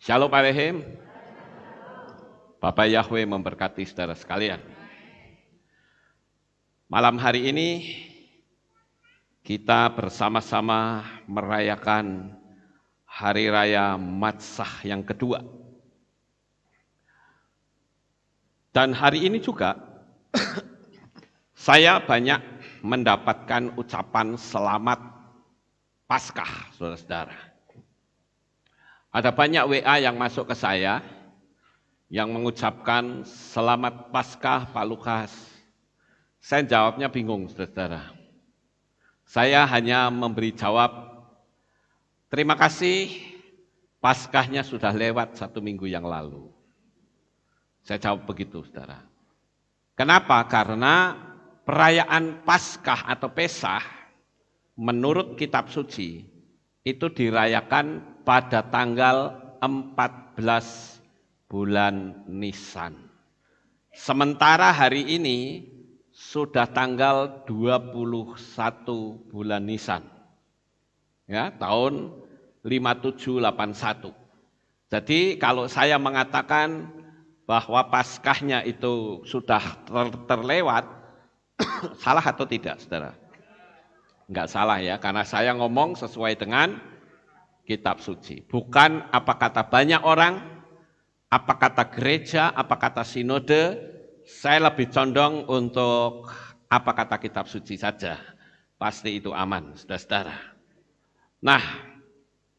Shalom Alehim. Bapak Yahweh memberkati saudara sekalian. Malam hari ini kita bersama-sama merayakan Hari Raya Matsah yang kedua. Dan hari ini juga saya banyak mendapatkan ucapan selamat Paskah, saudara-saudara. Ada banyak WA yang masuk ke saya yang mengucapkan selamat Paskah Pak Lukas. Saya jawabnya bingung, saudara-saudara. Saya hanya memberi jawab, terima kasih, Paskahnya sudah lewat 1 minggu yang lalu. Saya jawab begitu, saudara. Kenapa? Karena perayaan Paskah atau Pesah menurut kitab suci itu dirayakan pada tanggal 14 bulan Nisan. Sementara hari ini sudah tanggal 21 bulan Nisan. Ya, tahun 5781. Jadi kalau saya mengatakan bahwa Paskahnya itu sudah terlewat, salah atau tidak, saudara? Enggak salah ya, karena saya ngomong sesuai dengan kitab suci. Bukan apa kata banyak orang, apa kata gereja, apa kata sinode, saya lebih condong untuk apa kata kitab suci saja. Pasti itu aman, saudara-saudara. Nah,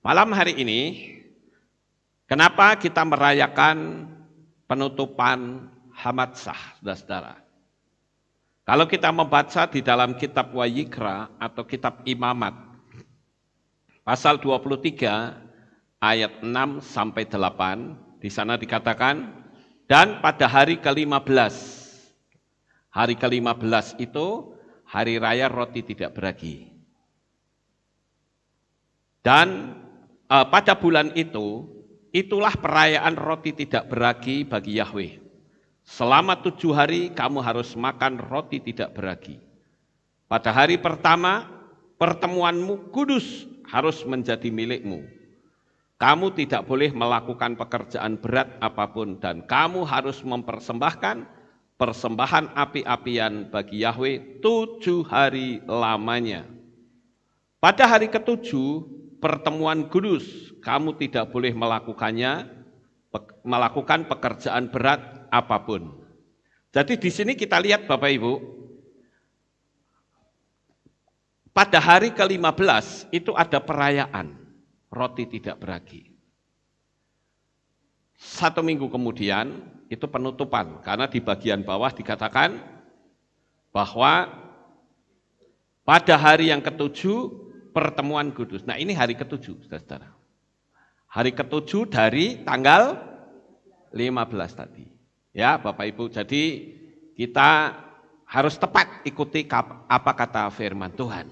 malam hari ini, kenapa kita merayakan penutupan Hamatsah, saudara-saudara? Kalau kita membaca di dalam kitab Wayikra atau kitab Imamat, pasal 23 ayat 6 sampai 8, di sana dikatakan, dan pada hari ke-15, hari ke-15 itu hari raya roti tidak beragi. Dan pada bulan itu, itulah perayaan roti tidak beragi bagi Yahweh. Selama 7 hari kamu harus makan roti tidak beragi. Pada hari pertama, pertemuanmu kudus harus menjadi milikmu. Kamu tidak boleh melakukan pekerjaan berat apapun dan kamu harus mempersembahkan persembahan api-apian bagi Yahweh 7 hari lamanya. Pada hari ke-7, pertemuan kudus, kamu tidak boleh melakukan pekerjaan berat apapun. Jadi di sini kita lihat Bapak Ibu, pada hari ke-15 itu ada perayaan roti tidak beragi. 1 minggu kemudian itu penutupan, karena di bagian bawah dikatakan bahwa pada hari yang ke-7 pertemuan kudus. Nah ini hari ke-7, saudara. Hari ke-7 dari tanggal 15 tadi. Ya Bapak Ibu, jadi kita harus tepat ikuti apa kata firman Tuhan.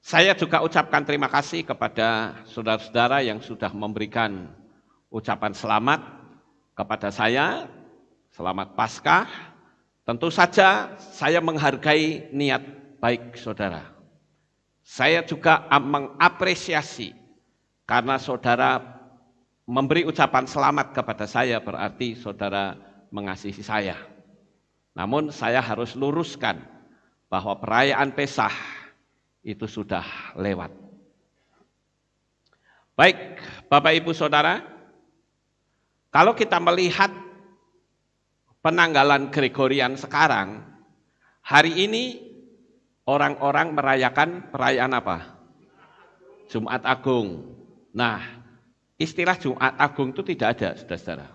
Saya juga ucapkan terima kasih kepada saudara-saudara yang sudah memberikan ucapan selamat kepada saya, selamat Paskah. Tentu saja saya menghargai niat baik saudara. Saya juga mengapresiasi karena saudara memberi ucapan selamat kepada saya, berarti saudara mengasihi saya. Namun saya harus luruskan bahwa perayaan Pesah itu sudah lewat. Baik, Bapak Ibu Saudara, kalau kita melihat penanggalan Gregorian sekarang, hari ini orang-orang merayakan perayaan apa? Jumat Agung. Nah, istilah Jumat Agung itu tidak ada, saudara-saudara.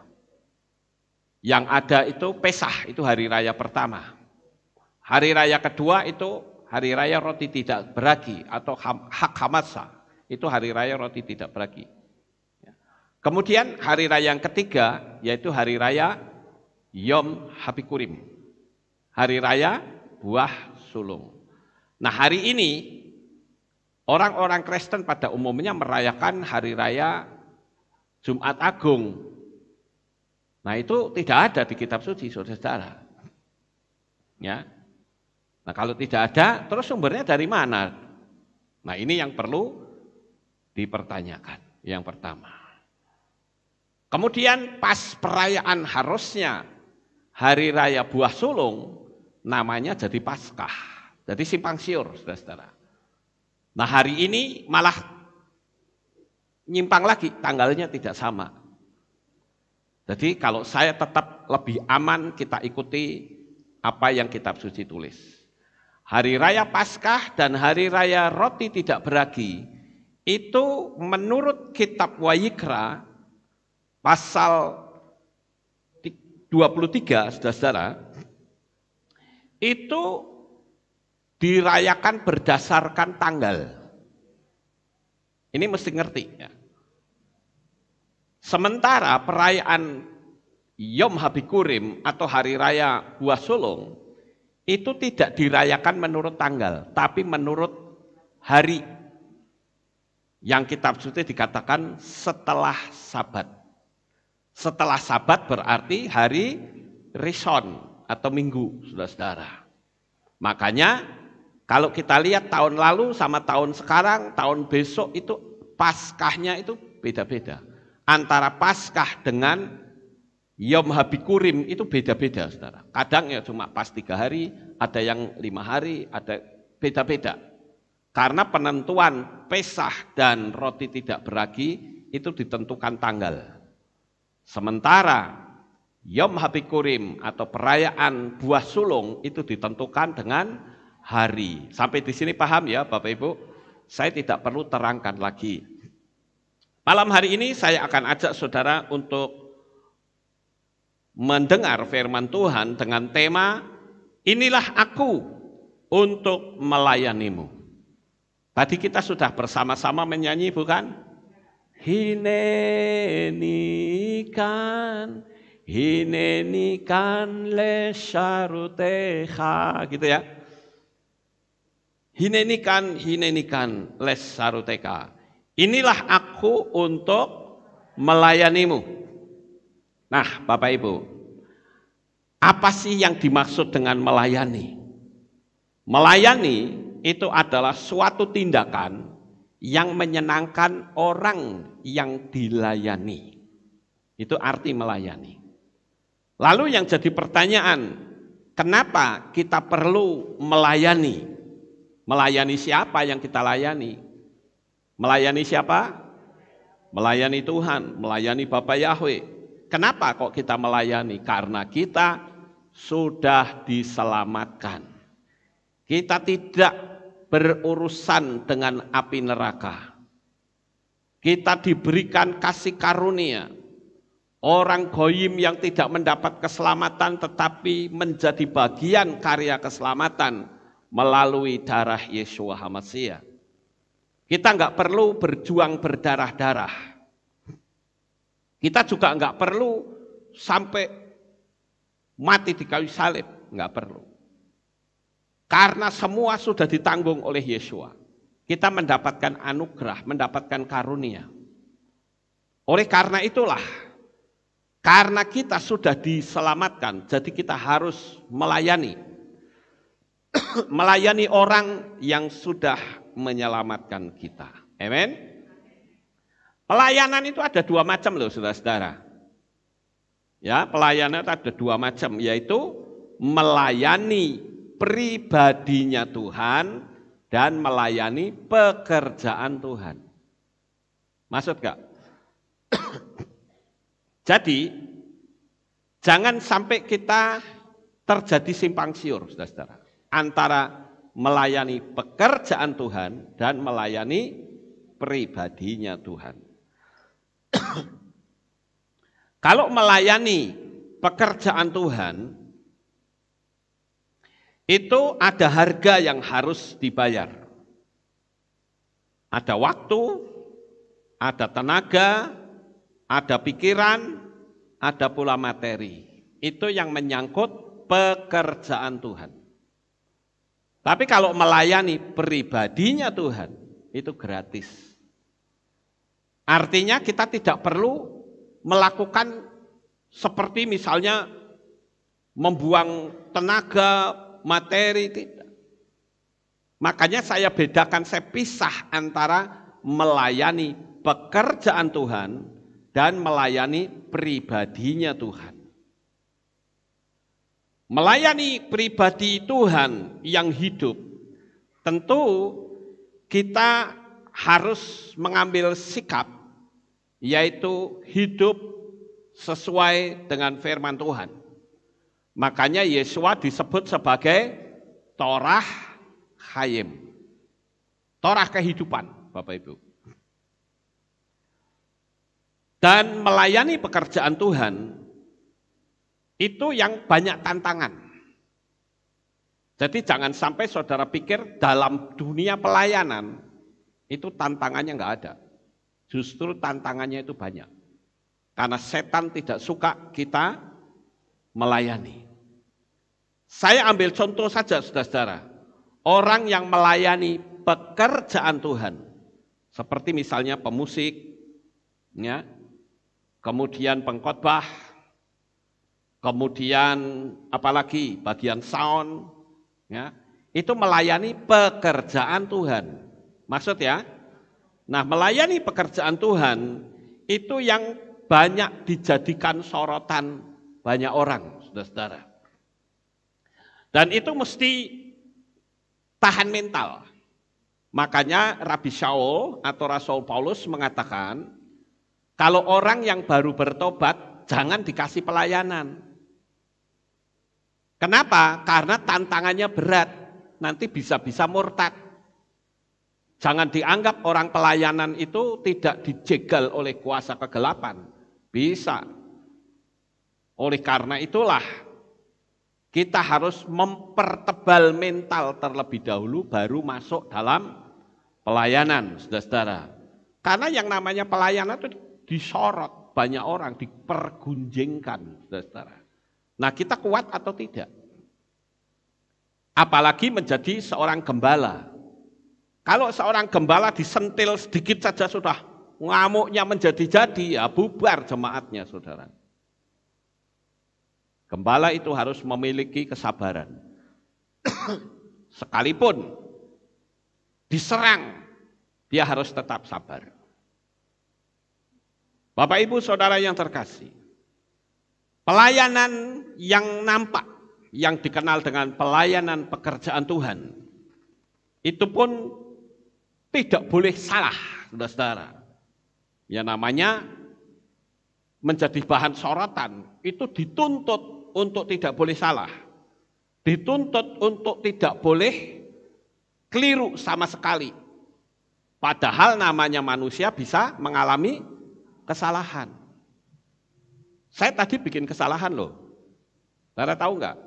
Yang ada itu Pesah, itu hari raya pertama. Hari raya kedua itu hari raya roti tidak beragi atau Hak Hamatsah, itu hari raya roti tidak beragi. Kemudian hari raya yang ketiga yaitu hari raya Yom Hapikurim, hari raya buah sulung. Nah hari ini orang-orang Kristen pada umumnya merayakan hari raya Jumat Agung. Nah itu tidak ada di kitab suci, saudara-saudara. Ya. Nah kalau tidak ada, terus sumbernya dari mana? Nah ini yang perlu dipertanyakan, yang pertama. Kemudian pas perayaan harusnya Hari Raya Buah Sulung, namanya jadi Paskah. Jadi simpang siur, saudara-saudara. Nah hari ini malah nyimpang lagi, tanggalnya tidak sama. Jadi kalau saya tetap lebih aman kita ikuti apa yang kitab suci tulis. Hari Raya Paskah dan Hari Raya Roti Tidak Beragi itu menurut kitab Wayikra pasal 23, saudara-saudara, itu dirayakan berdasarkan tanggal. Ini mesti ngerti ya. Sementara perayaan Yom Habikurim atau Hari Raya Buah Sulung itu tidak dirayakan menurut tanggal, tapi menurut hari. Yang kitab suci dikatakan setelah Sabat. Setelah Sabat berarti hari Rishon atau Minggu, saudara-saudara. Makanya kalau kita lihat tahun lalu sama tahun sekarang, tahun besok itu Paskahnya itu beda-beda. Antara Paskah dengan Yom Habikurim itu beda-beda, saudara. Kadang ya cuma pas 3 hari, ada yang 5 hari, ada beda-beda. Karena penentuan Pesah dan Roti Tidak Beragi itu ditentukan tanggal. Sementara Yom Habikurim atau perayaan Buah Sulung itu ditentukan dengan hari. Sampai di sini paham ya Bapak Ibu? Saya tidak perlu terangkan lagi. Malam hari ini saya akan ajak saudara untuk mendengar firman Tuhan dengan tema Inilah Aku untuk melayanimu. Tadi kita sudah bersama-sama menyanyi bukan? Hinenikan lesharutecha, gitu ya. Hinenikan lesharutecha. Inilah aku untuk melayanimu. Nah, Bapak Ibu, apa sih yang dimaksud dengan melayani? Melayani itu adalah suatu tindakan yang menyenangkan orang yang dilayani. Itu arti melayani. Lalu yang jadi pertanyaan, kenapa kita perlu melayani? Melayani siapa yang kita layani? Melayani siapa? Melayani Tuhan, melayani Bapa Yahweh. Kenapa kok kita melayani? Karena kita sudah diselamatkan. Kita tidak berurusan dengan api neraka. Kita diberikan kasih karunia. Orang goyim yang tidak mendapat keselamatan tetapi menjadi bagian karya keselamatan melalui darah Yeshua HaMashiach. Kita nggak perlu berjuang berdarah-darah. Kita juga nggak perlu sampai mati di kayu salib, nggak perlu. Karena semua sudah ditanggung oleh Yeshua. Kita mendapatkan anugerah, mendapatkan karunia. Oleh karena itulah, karena kita sudah diselamatkan, jadi kita harus melayani. Melayani orang yang sudah menyelamatkan kita. Amen. Pelayanan itu ada 2 macam loh saudara-saudara. Ya, pelayanan itu ada 2 macam, yaitu melayani pribadinya Tuhan dan melayani pekerjaan Tuhan. Maksud gak? Jadi, jangan sampai kita terjadi simpang siur, saudara-saudara, antara melayani pekerjaan Tuhan dan melayani pribadinya Tuhan. Kalau melayani pekerjaan Tuhan, itu ada harga yang harus dibayar. Ada waktu, ada tenaga, ada pikiran, ada pula materi. Itu yang menyangkut pekerjaan Tuhan. Tapi kalau melayani pribadinya Tuhan, itu gratis. Artinya kita tidak perlu melakukan seperti misalnya membuang tenaga, materi, tidak. Makanya saya bedakan, saya pisah antara melayani pekerjaan Tuhan dan melayani pribadinya Tuhan. Melayani pribadi Tuhan yang hidup, tentu kita harus mengambil sikap, yaitu hidup sesuai dengan firman Tuhan. Makanya Yesua disebut sebagai Torah Hayim. Torah kehidupan, Bapak Ibu. Dan melayani pekerjaan Tuhan, itu yang banyak tantangan. Jadi jangan sampai saudara pikir dalam dunia pelayanan, itu tantangannya enggak ada. Justru tantangannya itu banyak. Karena setan tidak suka kita melayani. Saya ambil contoh saja saudara-saudara. Orang yang melayani pekerjaan Tuhan, seperti misalnya pemusik, ya, kemudian pengkhotbah, kemudian apalagi bagian sound, ya, itu melayani pekerjaan Tuhan. Maksud ya, nah melayani pekerjaan Tuhan itu yang banyak dijadikan sorotan banyak orang, saudara-saudara. Dan itu mesti tahan mental. Makanya Rabi Shaul atau Rasul Paulus mengatakan, kalau orang yang baru bertobat, jangan dikasih pelayanan. Kenapa? Karena tantangannya berat, nanti bisa-bisa murtad. Jangan dianggap orang pelayanan itu tidak dijegal oleh kuasa kegelapan. Bisa. Oleh karena itulah, kita harus mempertebal mental terlebih dahulu baru masuk dalam pelayanan, saudara-saudara. Karena yang namanya pelayanan itu disorot banyak orang, dipergunjingkan, saudara-saudara. Nah, kita kuat atau tidak? Apalagi menjadi seorang gembala. Kalau seorang gembala disentil sedikit saja sudah ngamuknya menjadi-jadi, ya bubar jemaatnya, saudara. Gembala itu harus memiliki kesabaran. Sekalipun diserang, dia harus tetap sabar. Bapak Ibu Saudara yang terkasih, pelayanan yang nampak, yang dikenal dengan pelayanan pekerjaan Tuhan, itu pun tidak boleh salah, saudara-saudara. Ya namanya menjadi bahan sorotan, itu dituntut untuk tidak boleh salah. Dituntut untuk tidak boleh keliru sama sekali. Padahal namanya manusia bisa mengalami kesalahan. Saya tadi bikin kesalahan loh. Saudara tahu enggak?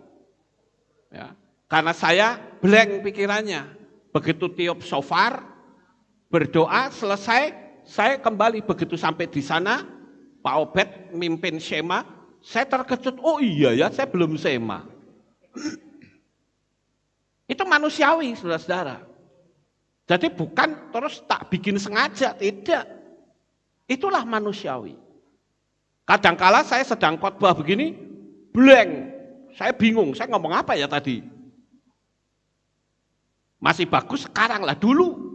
Ya, karena saya blank pikirannya. Begitu tiup shofar, berdoa selesai, saya kembali begitu sampai di sana, Pak Obed mimpin Shema, saya terkejut, oh iya ya, saya belum Shema. Itu manusiawi, saudara-saudara. Jadi bukan terus tak bikin sengaja, tidak. Itulah manusiawi. Kadangkala saya sedang khotbah begini, blank. Saya bingung, saya ngomong apa ya tadi? Masih bagus sekarang lah, dulu.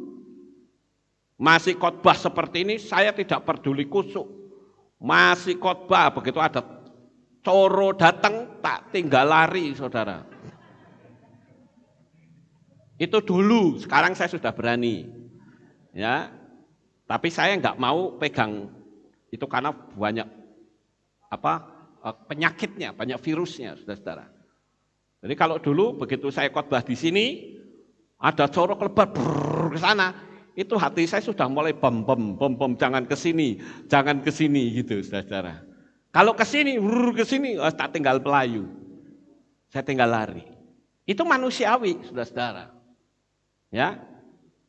Masih khotbah seperti ini, saya tidak peduli kusuk. Masih khotbah, begitu ada coro datang, tak tinggal lari, saudara. Itu dulu, sekarang saya sudah berani. Ya, tapi saya nggak mau pegang itu karena banyak penyakitnya, banyak virusnya, saudara-saudara. Jadi kalau dulu begitu saya khotbah di sini, ada coro kelebat ke sana, itu hati saya sudah mulai bom, jangan ke sini gitu, saudara-saudara. Kalau ke sini, tak tinggal pelayu, saya tinggal lari. Itu manusiawi, saudara-saudara. Ya,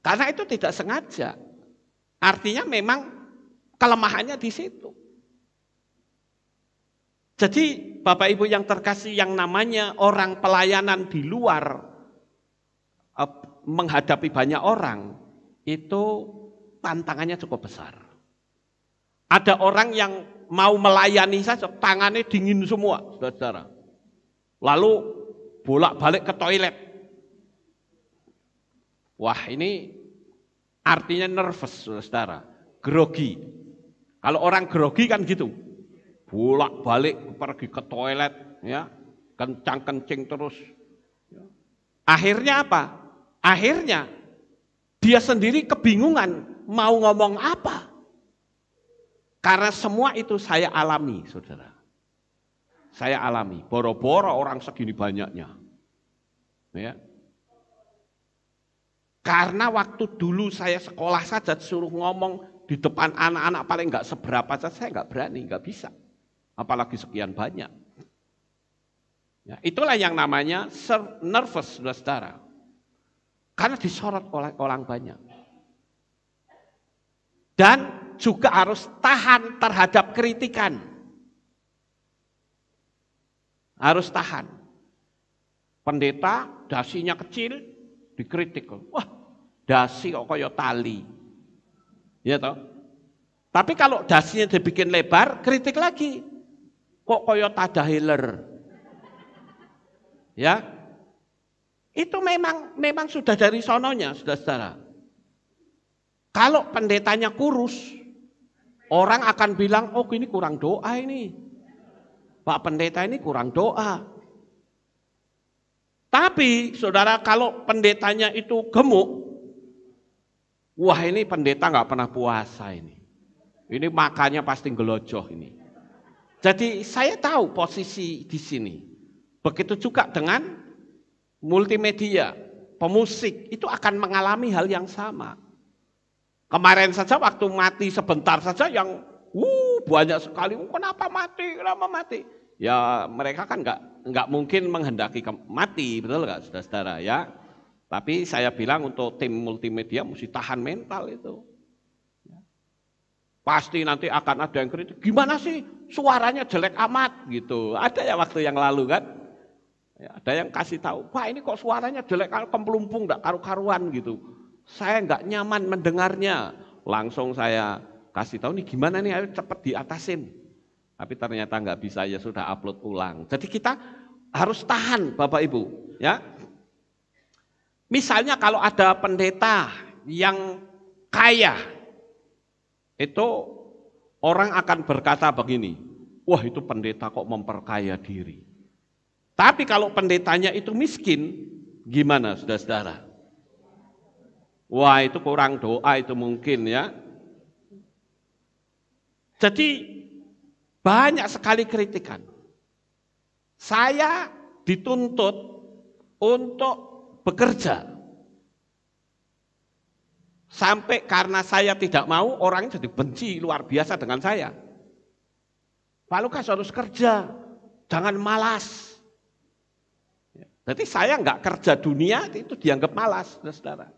karena itu tidak sengaja. Artinya memang kelemahannya di situ. Jadi Bapak Ibu yang terkasih, yang namanya orang pelayanan di luar menghadapi banyak orang, itu tantangannya cukup besar. Ada orang yang mau melayani saja, tangannya dingin semua, saudara. Lalu bolak-balik ke toilet. Wah, ini artinya nervous, saudara, grogi. Kalau orang grogi kan gitu, bolak-balik pergi ke toilet, ya, kencang-kencing terus. Akhirnya apa? Akhirnya dia sendiri kebingungan mau ngomong apa. Karena semua itu saya alami, saudara. Saya alami, boro-boro orang segini banyaknya. Ya. Karena waktu dulu saya sekolah saja suruh ngomong di depan anak-anak paling enggak seberapa saja, saya enggak berani, enggak bisa. Apalagi sekian banyak. Ya, itulah yang namanya nervous, saudara. Karena disorot oleh orang banyak. Dan juga harus tahan terhadap kritikan. Harus tahan. Pendeta dasinya kecil dikritik. Wah, dasi kok kayak tali. Ya toh? Tapi kalau dasinya dibikin lebar, kritik lagi. Kok kayak tadahiler. Ya. Itu memang sudah dari sononya, saudara-saudara. Kalau pendetanya kurus, orang akan bilang, oh ini kurang doa ini. Pak pendeta ini kurang doa. Tapi saudara kalau pendetanya itu gemuk, wah ini pendeta nggak pernah puasa ini. Ini makannya pasti gelojoh ini. Jadi saya tahu posisi di sini. Begitu juga dengan multimedia, pemusik, itu akan mengalami hal yang sama. Kemarin saja waktu mati sebentar saja yang banyak sekali, kenapa mati? Ya mereka kan nggak mungkin menghendaki mati, betul nggak saudara-saudara ya. Tapi saya bilang untuk tim multimedia mesti tahan mental itu. Pasti nanti akan ada yang kritik, gimana sih suaranya jelek amat gitu. Ada ya waktu yang lalu kan. Ya, ada yang kasih tahu, Pak ini kok suaranya jelek, kemplumpung, enggak karu-karuan gitu. Saya enggak nyaman mendengarnya. Langsung saya kasih tahu, nih gimana nih, ayo cepat diatasin. Tapi ternyata enggak bisa, ya sudah upload ulang. Jadi kita harus tahan Bapak Ibu. Ya. Misalnya kalau ada pendeta yang kaya, itu orang akan berkata begini, wah itu pendeta kok memperkaya diri. Tapi kalau pendetanya itu miskin, gimana saudara-saudara? Wah itu kurang doa itu mungkin ya. Jadi banyak sekali kritikan. Saya dituntut untuk bekerja. Sampai karena saya tidak mau, orang jadi benci luar biasa dengan saya. Pak Lukas harus kerja, jangan malas. Jadi saya enggak kerja dunia itu dianggap malas, saudara.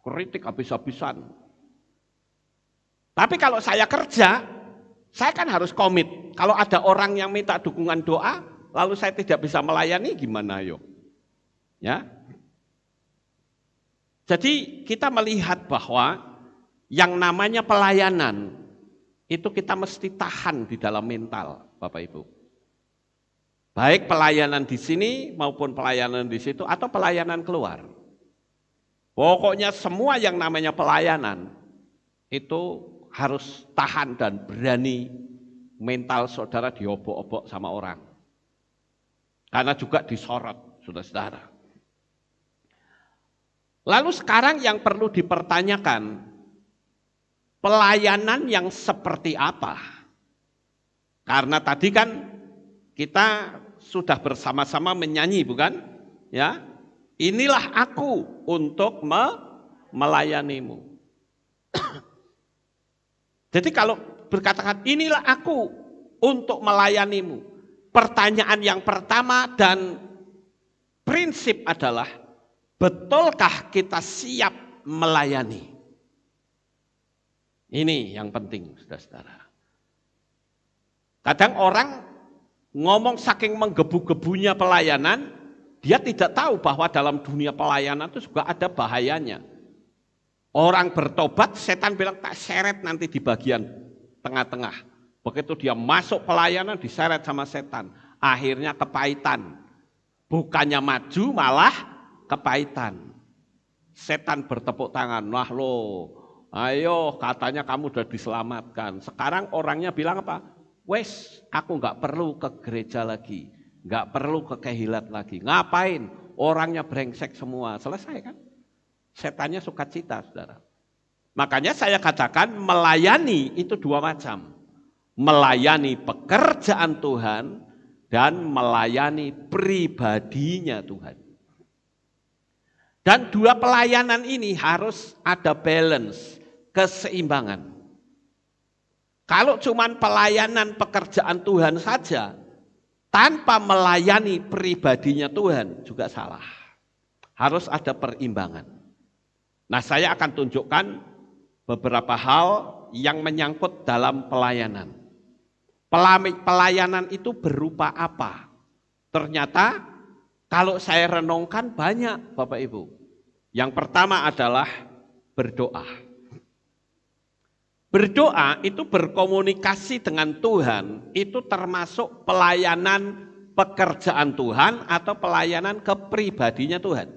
Kritik habis-habisan. Tapi kalau saya kerja, saya kan harus komit. Kalau ada orang yang minta dukungan doa, lalu saya tidak bisa melayani, gimana yo? Ya. Jadi kita melihat bahwa yang namanya pelayanan itu kita mesti tahan di dalam mental, Bapak Ibu. Baik pelayanan di sini maupun pelayanan di situ atau pelayanan keluar. Pokoknya semua yang namanya pelayanan itu harus tahan dan berani mental saudara diobok-obok sama orang. Karena juga disorot, saudara-saudara. Lalu sekarang yang perlu dipertanyakan, pelayanan yang seperti apa? Karena tadi kan kita sudah bersama-sama menyanyi, bukan? Ya, inilah aku untuk melayanimu. Jadi kalau berkatakan inilah aku untuk melayanimu, pertanyaan yang pertama dan prinsip adalah, betulkah kita siap melayani? Ini yang penting, saudara-saudara. Kadang orang ngomong saking menggebu-gebunya pelayanan, dia tidak tahu bahwa dalam dunia pelayanan itu juga ada bahayanya. Orang bertobat, setan bilang tak seret nanti di bagian tengah-tengah. Begitu dia masuk pelayanan, diseret sama setan. Akhirnya kepahitan. Bukannya maju, malah kepahitan. Setan bertepuk tangan, wah lo Ayo, katanya kamu udah diselamatkan. Sekarang orangnya bilang apa? Wes, aku nggak perlu ke gereja lagi, nggak perlu ke kehilat lagi. Ngapain? Orangnya brengsek semua. Selesai kan? Setannya sukacita, saudara. Makanya saya katakan melayani itu dua macam. Melayani pekerjaan Tuhan dan melayani pribadinya Tuhan. Dan dua pelayanan ini harus ada balance, keseimbangan. Kalau cuma pelayanan pekerjaan Tuhan saja, tanpa melayani pribadinya Tuhan juga salah. Harus ada perimbangan. Nah, saya akan tunjukkan beberapa hal yang menyangkut dalam pelayanan. Pelayanan itu berupa apa? Ternyata kalau saya renungkan banyak Bapak Ibu. Yang pertama adalah berdoa. Berdoa itu berkomunikasi dengan Tuhan, itu termasuk pelayanan pekerjaan Tuhan atau pelayanan kepribadinya Tuhan.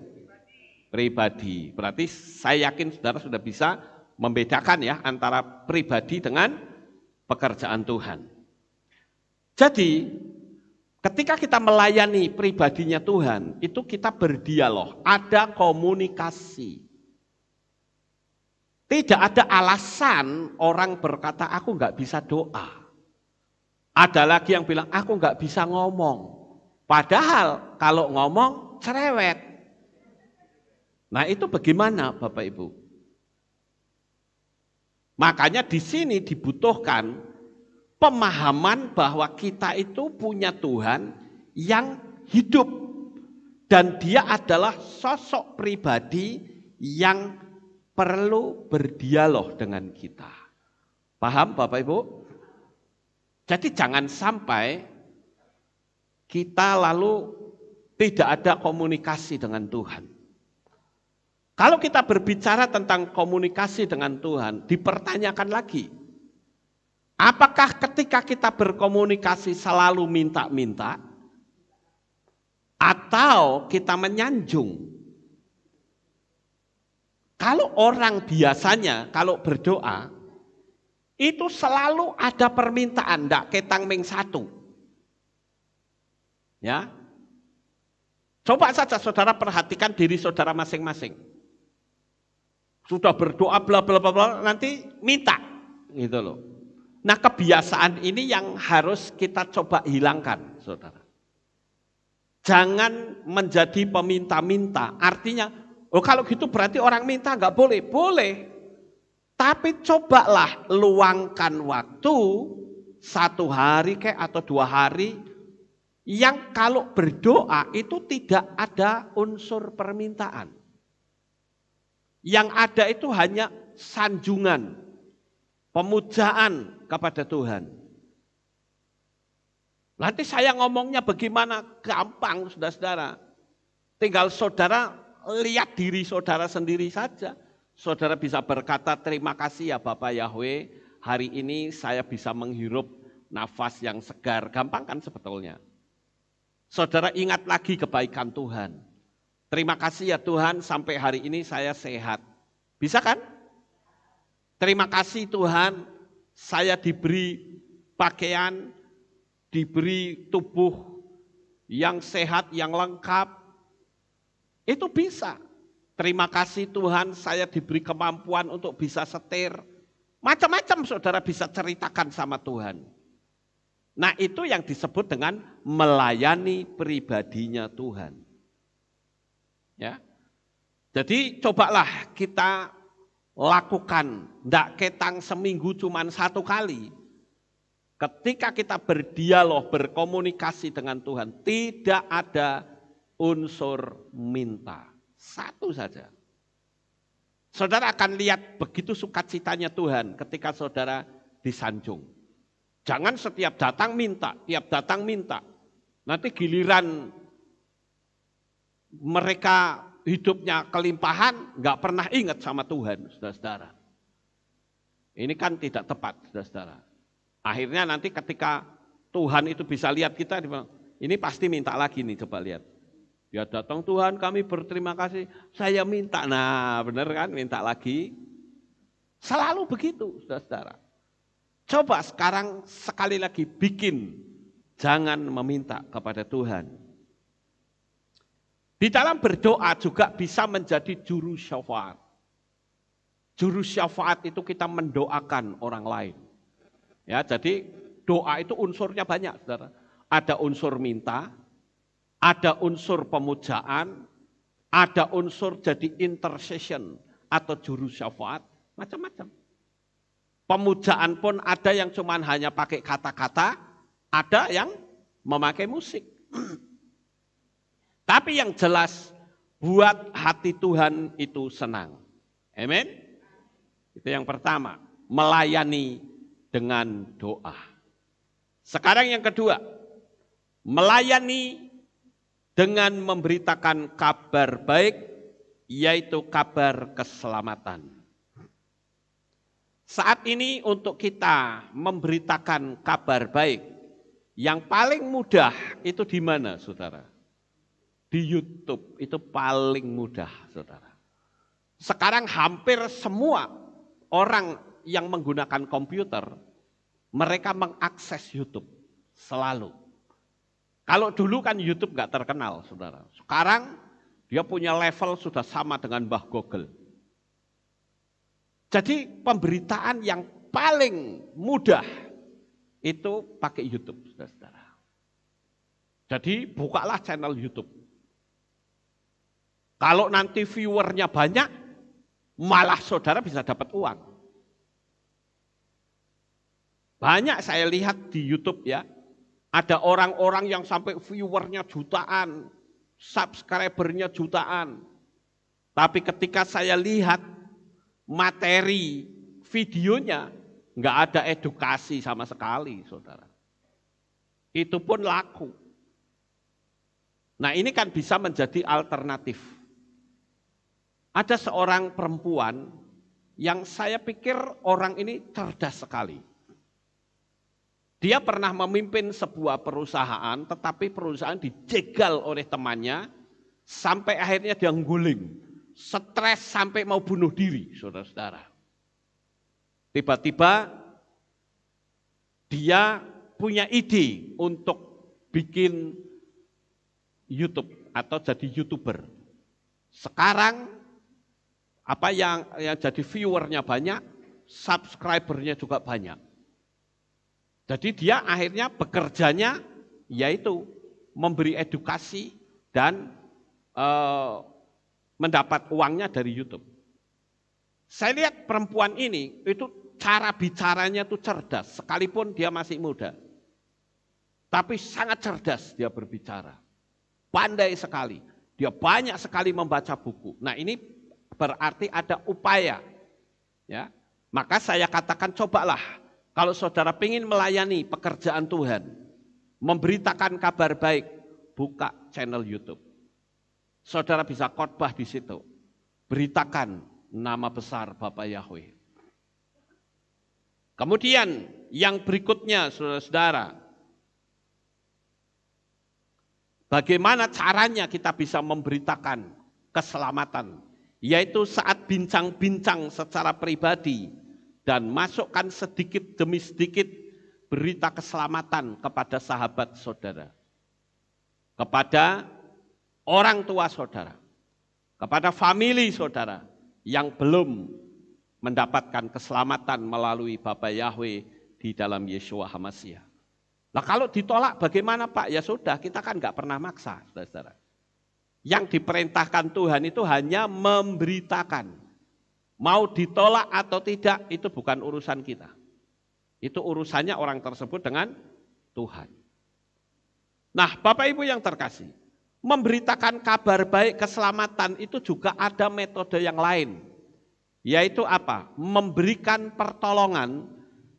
Pribadi, berarti saya yakin saudara sudah bisa membedakan ya antara pribadi dengan pekerjaan Tuhan. Jadi ketika kita melayani pribadinya Tuhan, itu kita berdialog, ada komunikasi. Tidak ada alasan orang berkata, aku nggak bisa doa. Ada lagi yang bilang, aku nggak bisa ngomong. Padahal kalau ngomong cerewet. Nah itu bagaimana Bapak Ibu? Makanya di sini dibutuhkan pemahaman bahwa kita itu punya Tuhan yang hidup. Dan dia adalah sosok pribadi yang perlu berdialog dengan kita. Paham Bapak Ibu? Jadi jangan sampai kita lalu tidak ada komunikasi dengan Tuhan. Kalau kita berbicara tentang komunikasi dengan Tuhan, dipertanyakan lagi. Apakah ketika kita berkomunikasi selalu minta-minta? Atau kita menyanjung? Kalau orang biasanya, kalau berdoa, itu selalu ada permintaan, ndak ketang ming satu. Ya, coba saja saudara perhatikan diri saudara masing-masing. Sudah berdoa bla bla bla bla, nanti minta, gitu loh. Nah kebiasaan ini yang harus kita coba hilangkan, saudara. Jangan menjadi peminta-minta, artinya oh kalau gitu berarti orang minta nggak boleh, boleh. Tapi cobalah luangkan waktu 1 hari atau 2 hari yang kalau berdoa itu tidak ada unsur permintaan. Yang ada itu hanya sanjungan, pemujaan kepada Tuhan. Nanti saya ngomongnya bagaimana? Gampang saudara-saudara. Tinggal saudara lihat diri saudara sendiri saja. Saudara bisa berkata, terima kasih ya Bapak Yahweh, hari ini saya bisa menghirup nafas yang segar. Gampang kan sebetulnya. Saudara ingat lagi kebaikan Tuhan. Terima kasih ya Tuhan, sampai hari ini saya sehat. Bisa kan? Terima kasih Tuhan, saya diberi pakaian, diberi tubuh yang sehat, yang lengkap. Itu bisa. Terima kasih Tuhan, saya diberi kemampuan untuk bisa setir. Macam-macam saudara bisa ceritakan sama Tuhan. Nah itu yang disebut dengan melayani pribadinya Tuhan. Ya, jadi cobalah kita lakukan, ndak ketang seminggu cuma 1 kali. Ketika kita berdialog, berkomunikasi dengan Tuhan, tidak ada unsur minta. 1 saja. Saudara akan lihat begitu sukacitanya Tuhan ketika saudara disanjung. Jangan setiap datang minta, tiap datang minta. Nanti giliran mereka hidupnya kelimpahan, nggak pernah ingat sama Tuhan, saudara-saudara. Ini kan tidak tepat, saudara-saudara. Akhirnya nanti ketika Tuhan itu bisa lihat kita, ini pasti minta lagi nih, coba lihat. Ya datang Tuhan, kami berterima kasih, saya minta. Nah benar kan, minta lagi. Selalu begitu, saudara-saudara. Coba sekarang sekali lagi bikin, jangan meminta kepada Tuhan. Di dalam berdoa juga bisa menjadi juru syafaat. Juru syafaat itu kita mendoakan orang lain. Ya, jadi doa itu unsurnya banyak, saudara. Ada unsur minta, ada unsur pemujaan, ada unsur jadi intercession atau juru syafaat, macam-macam. Pemujaan pun ada yang cuman hanya pakai kata-kata, ada yang memakai musik. Tapi yang jelas buat hati Tuhan itu senang. Amin. Itu yang pertama, melayani dengan doa. Sekarang yang kedua, melayani dengan memberitakan kabar baik, yaitu kabar keselamatan. Saat ini untuk kita memberitakan kabar baik, yang paling mudah itu di mana, saudara? Di YouTube, itu paling mudah, saudara. Sekarang hampir semua orang yang menggunakan komputer, mereka mengakses YouTube selalu. Kalau dulu kan YouTube nggak terkenal, saudara. Sekarang dia punya level sudah sama dengan Mbah Google. Jadi pemberitaan yang paling mudah itu pakai YouTube, saudara. Jadi bukalah channel YouTube. Kalau nanti viewernya banyak, malah saudara bisa dapat uang. Banyak saya lihat di YouTube ya, ada orang-orang yang sampai viewernya jutaan, subscribernya jutaan. Tapi ketika saya lihat materi videonya, nggak ada edukasi sama sekali, saudara. Itu pun laku. Nah ini kan bisa menjadi alternatif. Ada seorang perempuan yang saya pikir orang ini cerdas sekali. Dia pernah memimpin sebuah perusahaan, tetapi perusahaan dijegal oleh temannya, sampai akhirnya dia ngguling, stres sampai mau bunuh diri, saudara-saudara. Tiba-tiba dia punya ide untuk bikin YouTube atau jadi YouTuber. Sekarang apa yang jadi viewernya banyak, subscribernya juga banyak. Jadi dia akhirnya bekerjanya yaitu memberi edukasi dan mendapat uangnya dari YouTube. Saya lihat perempuan ini itu cara bicaranya itu cerdas, sekalipun dia masih muda. Tapi sangat cerdas dia berbicara. Pandai sekali. Dia banyak sekali membaca buku. Nah ini berarti ada upaya. Ya. Maka saya katakan cobalah, kalau saudara ingin melayani pekerjaan Tuhan, memberitakan kabar baik, buka channel YouTube. Saudara bisa khotbah di situ. Beritakan nama besar Bapak Yahweh. Kemudian yang berikutnya, saudara-saudara, bagaimana caranya kita bisa memberitakan keselamatan, yaitu saat bincang-bincang secara pribadi dan masukkan sedikit demi sedikit berita keselamatan kepada sahabat saudara, kepada orang tua saudara, kepada famili saudara yang belum mendapatkan keselamatan melalui Bapa Yahweh di dalam Yeshua HaMashiach. Nah kalau ditolak bagaimana Pak? Ya sudah, kita kan nggak pernah maksa, saudara. Yang diperintahkan Tuhan itu hanya memberitakan. Mau ditolak atau tidak itu bukan urusan kita. Itu urusannya orang tersebut dengan Tuhan. Nah Bapak Ibu yang terkasih, memberitakan kabar baik keselamatan itu juga ada metode yang lain. Yaitu apa? Memberikan pertolongan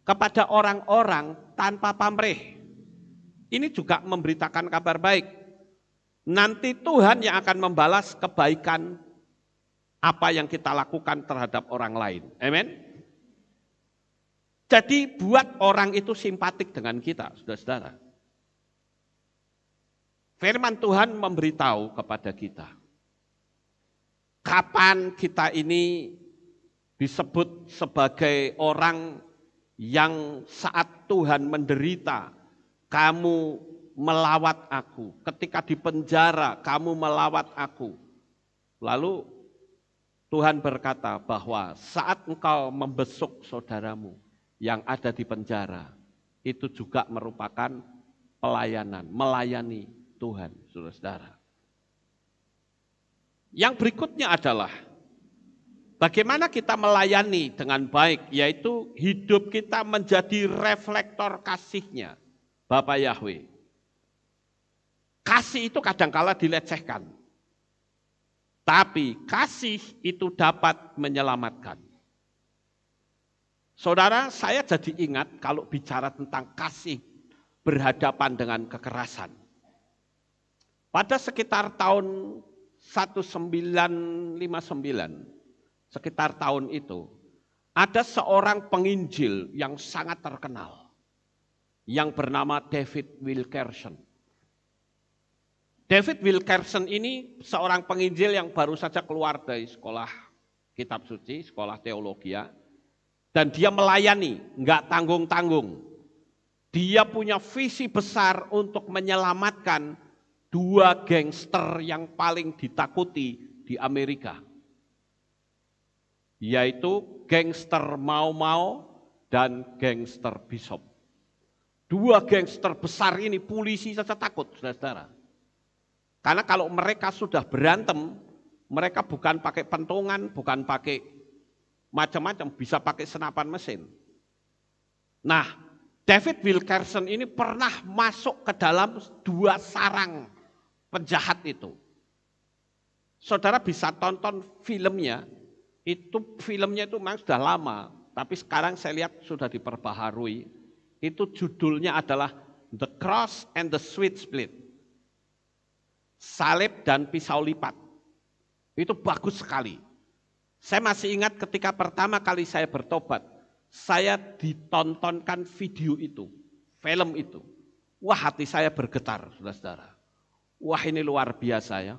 kepada orang-orang tanpa pamrih. Ini juga memberitakan kabar baik. Nanti Tuhan yang akan membalas kebaikan apa yang kita lakukan terhadap orang lain. Amin. Jadi buat orang itu simpatik dengan kita, saudara-saudara. Firman Tuhan memberitahu kepada kita, kapan kita ini disebut sebagai orang yang saat Tuhan menderita, kamu melawat aku. Ketika di penjara, kamu melawat aku. Lalu Tuhan berkata bahwa saat engkau membesuk saudaramu yang ada di penjara, itu juga merupakan pelayanan, melayani Tuhan, saudara-saudara. Yang berikutnya adalah bagaimana kita melayani dengan baik, yaitu hidup kita menjadi reflektor kasih-Nya, Bapa Yahweh. Kasih itu kadangkala dilecehkan, tapi kasih itu dapat menyelamatkan. Saudara, saya jadi ingat kalau bicara tentang kasih berhadapan dengan kekerasan. Pada sekitar tahun 1959, sekitar tahun itu, ada seorang penginjil yang sangat terkenal, yang bernama David Wilkerson. David Wilkerson ini seorang penginjil yang baru saja keluar dari sekolah kitab suci, sekolah teologi, dan dia melayani, enggak tanggung-tanggung. Dia punya visi besar untuk menyelamatkan dua gangster yang paling ditakuti di Amerika, yaitu gangster Mau Mau dan gangster Bishop. Dua gangster besar ini polisi saja takut, saudara-saudara. Karena kalau mereka sudah berantem, mereka bukan pakai pentungan, bukan pakai macam-macam, bisa pakai senapan mesin. Nah, David Wilkerson ini pernah masuk ke dalam dua sarang penjahat itu. Saudara bisa tonton filmnya, filmnya itu memang sudah lama, tapi sekarang saya lihat sudah diperbaharui. Itu judulnya adalah The Cross and the Switchblade. Salib dan pisau lipat. Itu bagus sekali. Saya masih ingat ketika pertama kali saya bertobat, saya ditontonkan video itu, film itu. Wah, hati saya bergetar, saudara-saudara. Wah, ini luar biasa ya.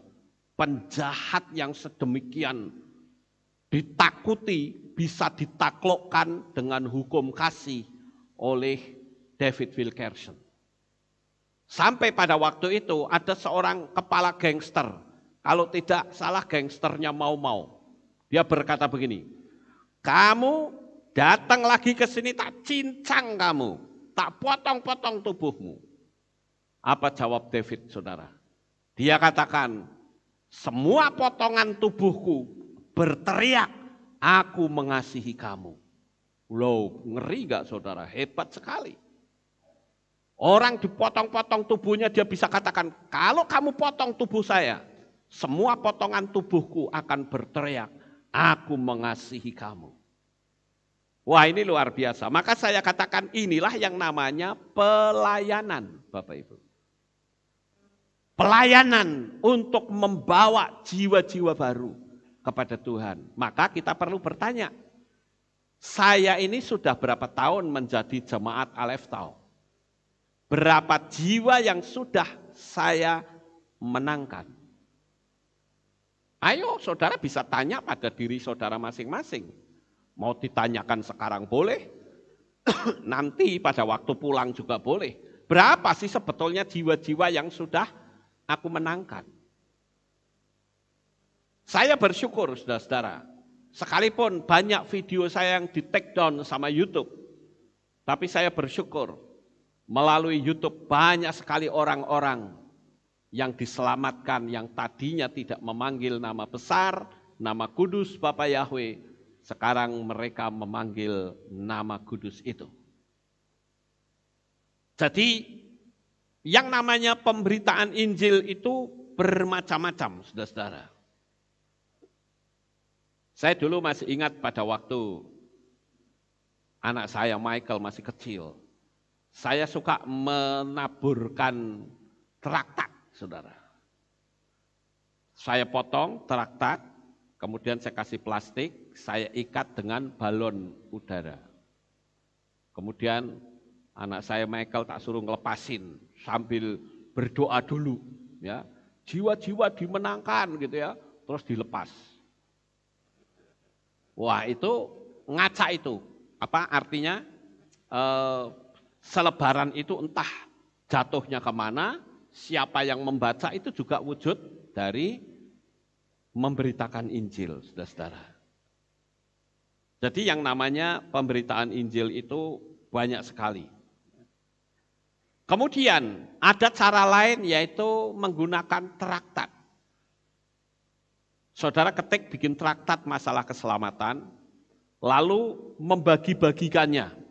Penjahat yang sedemikian ditakuti bisa ditaklukkan dengan hukum kasih oleh David Wilkerson. Sampai pada waktu itu ada seorang kepala gangster. Kalau tidak salah gangsternya Mau Mau. Dia berkata begini, kamu datang lagi ke sini tak cincang kamu, tak potong-potong tubuhmu. Apa jawab David, saudara? Dia katakan, semua potongan tubuhku berteriak, aku mengasihi kamu. Loh, ngeri gak saudara? Hebat sekali. Orang dipotong-potong tubuhnya dia bisa katakan, kalau kamu potong tubuh saya, semua potongan tubuhku akan berteriak, aku mengasihi kamu. Wah, ini luar biasa. Maka saya katakan inilah yang namanya pelayanan, Bapak Ibu. Pelayanan untuk membawa jiwa-jiwa baru kepada Tuhan. Maka kita perlu bertanya, saya ini sudah berapa tahun menjadi jemaat Aleph Tau? Berapa jiwa yang sudah saya menangkan? Ayo saudara bisa tanya pada diri saudara masing-masing. Mau ditanyakan sekarang boleh, nanti pada waktu pulang juga boleh. Berapa sih sebetulnya jiwa-jiwa yang sudah aku menangkan? Saya bersyukur saudara-saudara, sekalipun banyak video saya yang di take down sama YouTube, tapi saya bersyukur melalui YouTube banyak sekali orang-orang yang diselamatkan, yang tadinya tidak memanggil nama besar, nama kudus Bapa Yahweh, sekarang mereka memanggil nama kudus itu. Jadi yang namanya pemberitaan Injil itu bermacam-macam, saudara-saudara. Saya dulu masih ingat pada waktu anak saya Michael masih kecil. Saya suka menaburkan traktat, saudara. Saya potong traktat, kemudian saya kasih plastik, saya ikat dengan balon udara. Kemudian anak saya Michael tak suruh ngelepasin sambil berdoa dulu, ya. Jiwa-jiwa dimenangkan gitu ya, terus dilepas. Wah itu ngaca itu. Apa artinya? Selebaran itu entah jatuhnya kemana, siapa yang membaca itu juga wujud dari memberitakan Injil, saudara-saudara. Jadi yang namanya pemberitaan Injil itu banyak sekali. Kemudian ada cara lain yaitu menggunakan traktat. Saudara ketik bikin traktat masalah keselamatan, lalu membagi-bagikannya.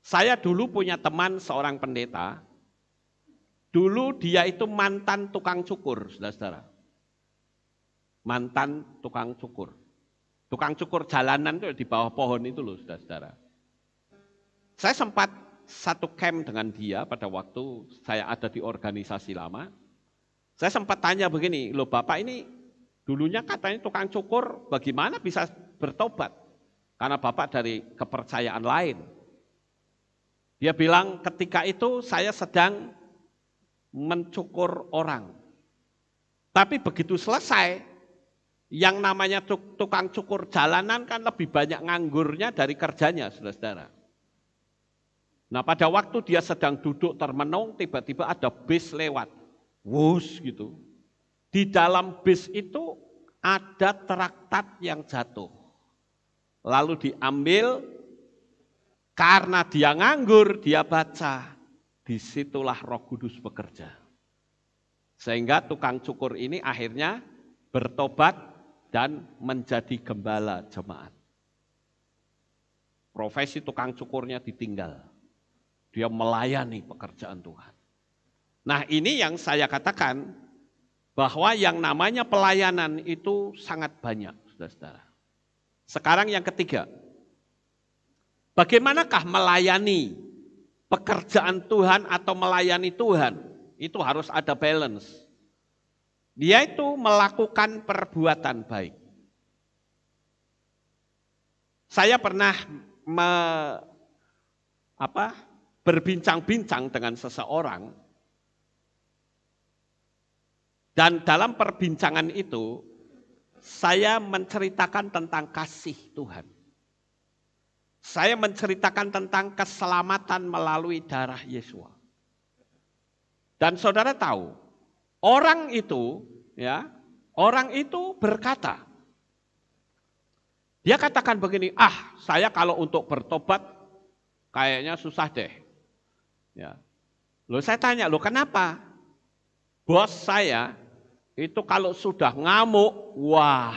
Saya dulu punya teman seorang pendeta, dulu dia itu mantan tukang cukur, saudara-saudara. Mantan tukang cukur. Tukang cukur jalanan itu di bawah pohon itu loh, saudara-saudara. Saya sempat satu camp dengan dia pada waktu saya ada di organisasi lama. Saya sempat tanya begini, loh Bapak ini dulunya katanya tukang cukur, bagaimana bisa bertobat? Karena Bapak dari kepercayaan lain. Dia bilang ketika itu saya sedang mencukur orang. Tapi begitu selesai, yang namanya tukang cukur jalanan kan lebih banyak nganggurnya dari kerjanya, saudara-saudara. Nah pada waktu dia sedang duduk termenung, tiba-tiba ada bis lewat. Wus gitu. Di dalam bis itu ada traktat yang jatuh. Lalu diambil, karena dia nganggur, dia baca. Disitulah Roh Kudus bekerja. Sehingga tukang cukur ini akhirnya bertobat dan menjadi gembala jemaat. Profesi tukang cukurnya ditinggal. Dia melayani pekerjaan Tuhan. Nah ini yang saya katakan, bahwa yang namanya pelayanan itu sangat banyak, saudara-saudara. Sekarang yang ketiga, bagaimanakah melayani pekerjaan Tuhan atau melayani Tuhan? Itu harus ada balance. Dia itu melakukan perbuatan baik. Saya pernah berbincang-bincang dengan seseorang, dan dalam perbincangan itu saya menceritakan tentang kasih Tuhan. Saya menceritakan tentang keselamatan melalui darah Yesus. Dan saudara tahu, orang itu berkata, dia katakan begini, saya kalau untuk bertobat kayaknya susah deh. Ya. Loh saya tanya, loh kenapa? Bos saya itu kalau sudah ngamuk, wah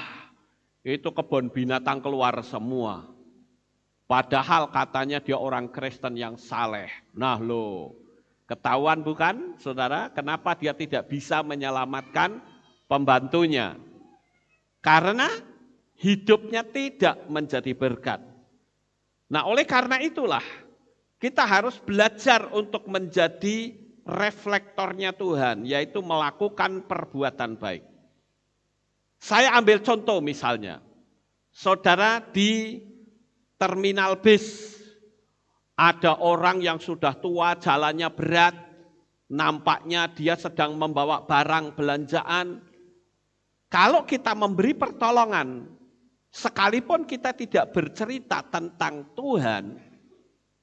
itu kebun binatang keluar semua. Padahal katanya dia orang Kristen yang saleh. Nah loh, ketahuan bukan saudara, kenapa dia tidak bisa menyelamatkan pembantunya? Karena hidupnya tidak menjadi berkat. Nah oleh karena itulah, kita harus belajar untuk menjadi reflektornya Tuhan, yaitu melakukan perbuatan baik. Saya ambil contoh misalnya, saudara di terminal bis, ada orang yang sudah tua, jalannya berat, nampaknya dia sedang membawa barang belanjaan. Kalau kita memberi pertolongan, sekalipun kita tidak bercerita tentang Tuhan,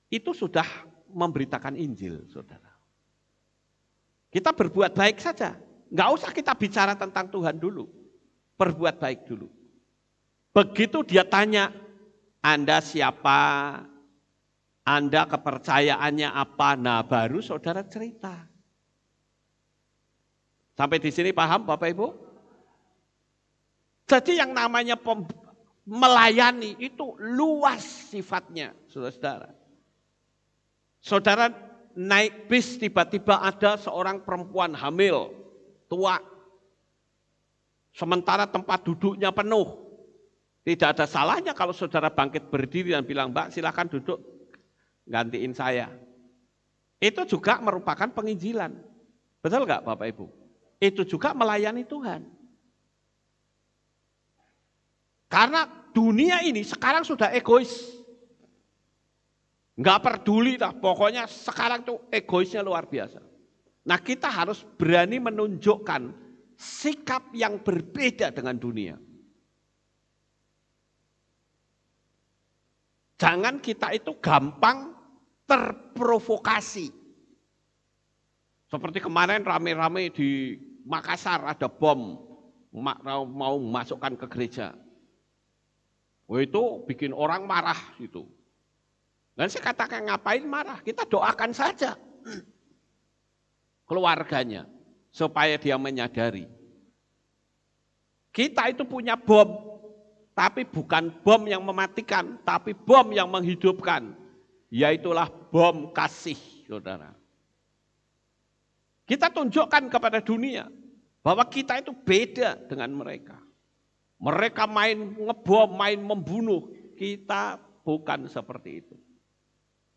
itu sudah memberitakan Injil, saudara. Kita berbuat baik saja, nggak usah kita bicara tentang Tuhan dulu, berbuat baik dulu. Begitu dia tanya, Anda siapa? Anda kepercayaannya apa? Nah baru saudara cerita. Sampai di sini paham Bapak Ibu? Jadi yang namanya melayani itu luas sifatnya, saudara-saudara. Saudara naik bis, tiba-tiba ada seorang perempuan hamil, tua. Sementara tempat duduknya penuh. Tidak ada salahnya kalau saudara bangkit berdiri dan bilang, Mbak silakan duduk, gantiin saya. Itu juga merupakan penginjilan. Betul nggak Bapak Ibu? Itu juga melayani Tuhan. Karena dunia ini sekarang sudah egois. Nggak peduli lah, pokoknya sekarang tuh egoisnya luar biasa. Nah kita harus berani menunjukkan sikap yang berbeda dengan dunia. Jangan kita itu gampang terprovokasi. Seperti kemarin rame-rame di Makassar ada bom mau masukkan ke gereja. Itu bikin orang marah gitu. Dan saya katakan ngapain marah? Kita doakan saja keluarganya supaya dia menyadari. Kita itu punya bom, tapi bukan bom yang mematikan, tapi bom yang menghidupkan. Yaitulah bom kasih, saudara. Kita tunjukkan kepada dunia bahwa kita itu beda dengan mereka. Mereka main ngebom, main membunuh. Kita bukan seperti itu.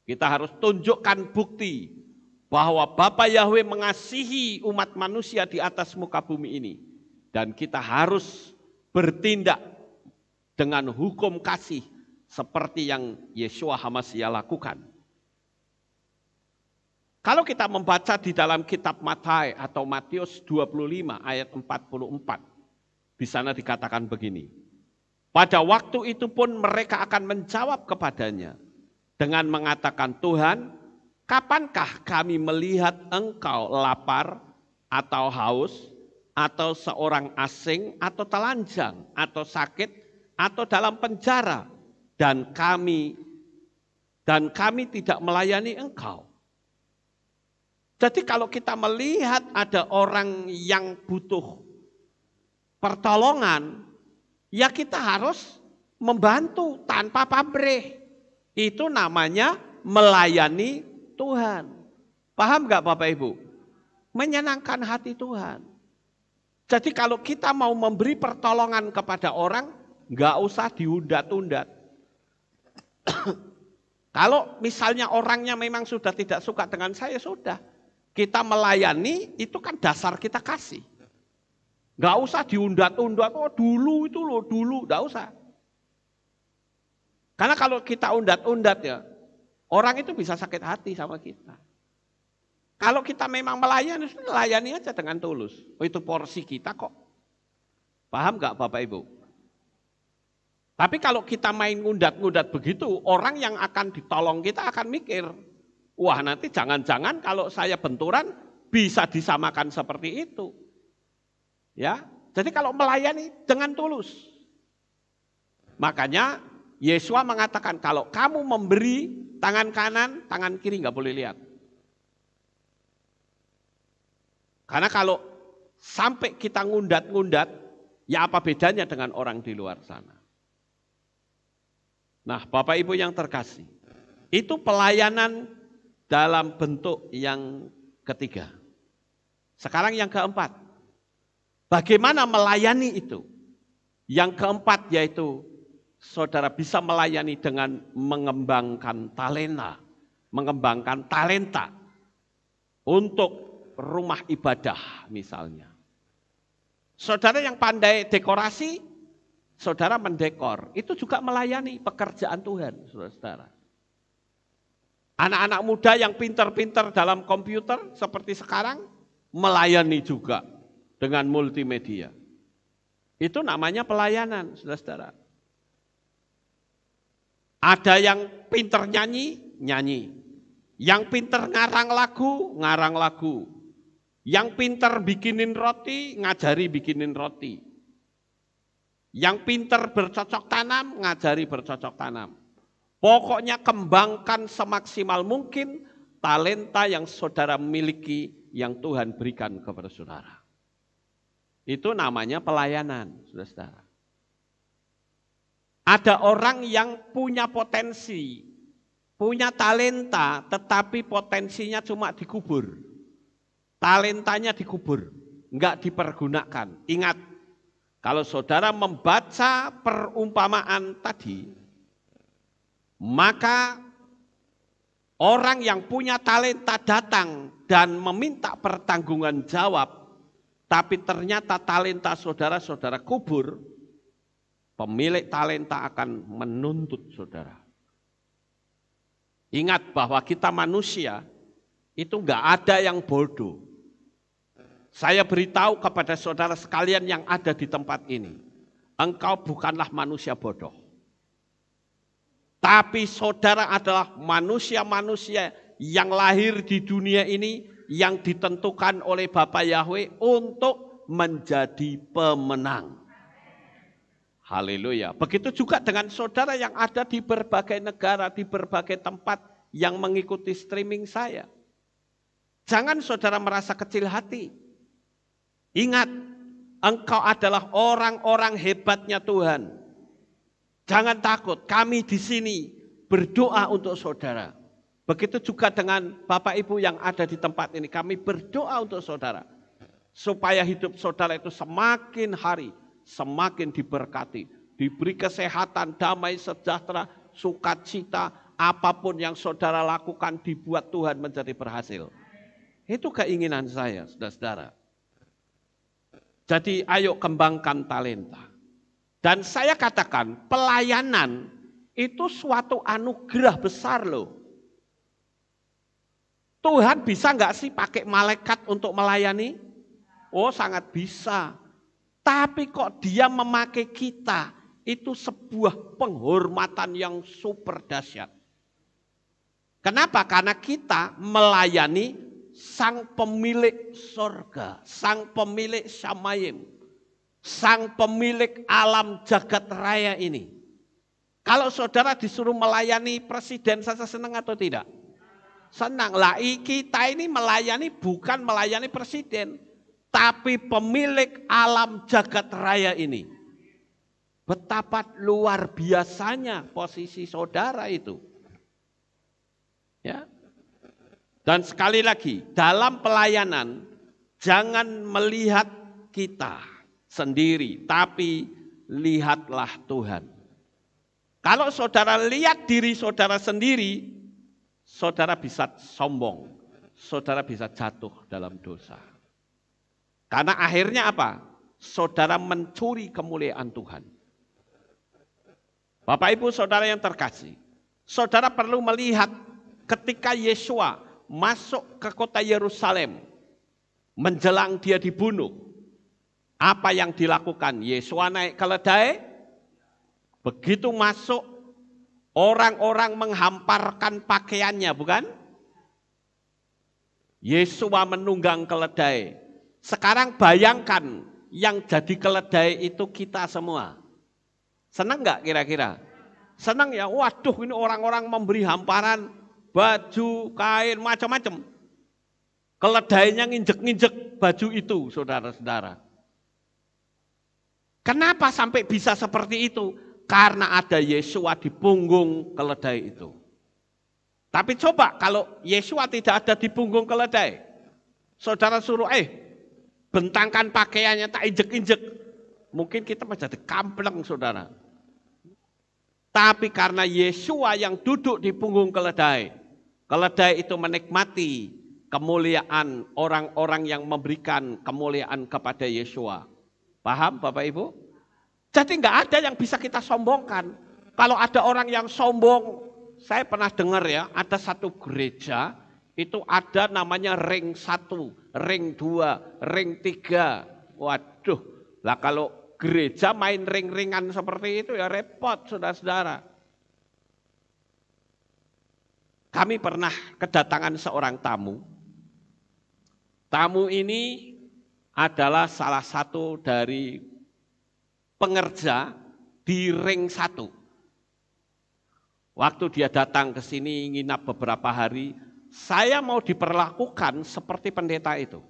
Kita harus tunjukkan bukti bahwa Bapa Yahweh mengasihi umat manusia di atas muka bumi ini. Dan kita harus bertindak dengan hukum kasih seperti yang Yeshua HaMashiach lakukan. Kalau kita membaca di dalam kitab Matius atau Matius 25 ayat 44, di sana dikatakan begini. Pada waktu itu pun mereka akan menjawab kepadanya dengan mengatakan, Tuhan, kapankah kami melihat engkau lapar atau haus, atau seorang asing, atau telanjang, atau sakit, atau dalam penjara, dan kami tidak melayani engkau. Jadi kalau kita melihat ada orang yang butuh pertolongan, ya kita harus membantu tanpa pamrih. Itu namanya melayani Tuhan. Paham gak Bapak Ibu? Menyenangkan hati Tuhan. Jadi kalau kita mau memberi pertolongan kepada orang, gak usah diundat-undat. Kalau misalnya orangnya memang sudah tidak suka dengan saya, sudah. Kita melayani, itu kan dasar kita kasih. Gak usah diundat-undat, oh dulu itu loh, dulu. Gak usah. Karena kalau kita undat-undat ya, orang itu bisa sakit hati sama kita. Kalau kita memang melayani aja dengan tulus. Oh itu porsi kita kok. Paham gak Bapak Ibu? Tapi kalau kita main ngundat-ngundat begitu, orang yang akan ditolong kita akan mikir, wah nanti jangan-jangan kalau saya benturan bisa disamakan seperti itu. Ya, jadi kalau melayani dengan tulus. Makanya Yeshua mengatakan kalau kamu memberi tangan kanan, tangan kiri nggak boleh lihat. Karena kalau sampai kita ngundat-ngundat, ya apa bedanya dengan orang di luar sana. Nah Bapak Ibu yang terkasih, itu pelayanan dalam bentuk yang ketiga. Sekarang yang keempat, bagaimana melayani itu? Yang keempat yaitu saudara bisa melayani dengan mengembangkan talenta untuk rumah ibadah misalnya. Saudara yang pandai dekorasi, saudara mendekor, itu juga melayani pekerjaan Tuhan, saudara. Anak-anak muda yang pintar-pintar dalam komputer seperti sekarang, melayani juga dengan multimedia. Itu namanya pelayanan, saudara. Ada yang pintar nyanyi, nyanyi. Yang pintar ngarang lagu. Yang pintar bikinin roti, ngajari bikinin roti. Yang pintar bercocok tanam, ngajari bercocok tanam. Pokoknya kembangkan semaksimal mungkin talenta yang saudara miliki, yang Tuhan berikan kepada saudara. Itu namanya pelayanan, saudara. Ada orang yang punya potensi, punya talenta, tetapi potensinya cuma dikubur. Talentanya dikubur, enggak dipergunakan. Ingat, kalau saudara membaca perumpamaan tadi, maka orang yang punya talenta datang dan meminta pertanggungan jawab, tapi ternyata talenta saudara-saudara kubur, pemilik talenta akan menuntut saudara. Ingat bahwa kita manusia itu enggak ada yang bodoh. Saya beritahu kepada saudara sekalian yang ada di tempat ini, engkau bukanlah manusia bodoh. Tapi saudara adalah manusia-manusia yang lahir di dunia ini yang ditentukan oleh Bapa Yahweh untuk menjadi pemenang. Haleluya. Begitu juga dengan saudara yang ada di berbagai negara, di berbagai tempat yang mengikuti streaming saya. Jangan saudara merasa kecil hati. Ingat, engkau adalah orang-orang hebatnya Tuhan. Jangan takut, kami di sini berdoa untuk saudara. Begitu juga dengan Bapak Ibu yang ada di tempat ini, kami berdoa untuk saudara. Supaya hidup saudara itu semakin hari, semakin diberkati. Diberi kesehatan, damai, sejahtera, sukacita, apapun yang saudara lakukan dibuat Tuhan menjadi berhasil. Itu keinginan saya, saudara-saudara. Jadi ayo kembangkan talenta. Dan saya katakan pelayanan itu suatu anugerah besar loh. Tuhan bisa nggak sih pakai malaikat untuk melayani? Oh sangat bisa. Tapi kok dia memakai kita, itu sebuah penghormatan yang super dahsyat. Kenapa? Karena kita melayani sang pemilik sorga, sang pemilik Samayim. Sang pemilik alam jagat raya ini. Kalau saudara disuruh melayani presiden saja senang atau tidak? Senang. Lah kita ini melayani bukan melayani presiden. Tapi pemilik alam jagat raya ini. Betapa luar biasanya posisi saudara itu. Ya. Dan sekali lagi, dalam pelayanan jangan melihat kita sendiri, tapi lihatlah Tuhan. Kalau saudara lihat diri saudara sendiri, saudara bisa sombong, saudara bisa jatuh dalam dosa. Karena akhirnya apa? Saudara mencuri kemuliaan Tuhan. Bapak Ibu saudara yang terkasih, saudara perlu melihat ketika Yesua masuk ke kota Yerusalem, menjelang dia dibunuh. Apa yang dilakukan? Yesua naik keledai, begitu masuk orang-orang menghamparkan pakaiannya, bukan? Yesua menunggang keledai. Sekarang bayangkan yang jadi keledai itu kita semua. Senang nggak kira-kira? Senang ya, waduh ini orang-orang memberi hamparan, baju, kain, macam-macam. Keledainya nginjek-nginjek baju itu, saudara-saudara. Kenapa sampai bisa seperti itu? Karena ada Yesua di punggung keledai itu. Tapi coba kalau Yesua tidak ada di punggung keledai, saudara suruh, bentangkan pakaiannya, tak injek-injek. Mungkin kita menjadi kampleng, saudara. Tapi karena Yesua yang duduk di punggung keledai, keledai itu menikmati kemuliaan orang-orang yang memberikan kemuliaan kepada Yesua. Paham Bapak Ibu? Jadi enggak ada yang bisa kita sombongkan. Kalau ada orang yang sombong, saya pernah dengar ya, ada satu gereja, itu ada namanya ring 1, ring 2, ring 3. Waduh, lah kalau gereja main ring-ringan seperti itu ya repot saudara-saudara. Kami pernah kedatangan seorang tamu. Tamu ini adalah salah satu dari pengerja di ring 1. Waktu dia datang ke sini nginap beberapa hari, saya mau diperlakukan seperti pendeta itu.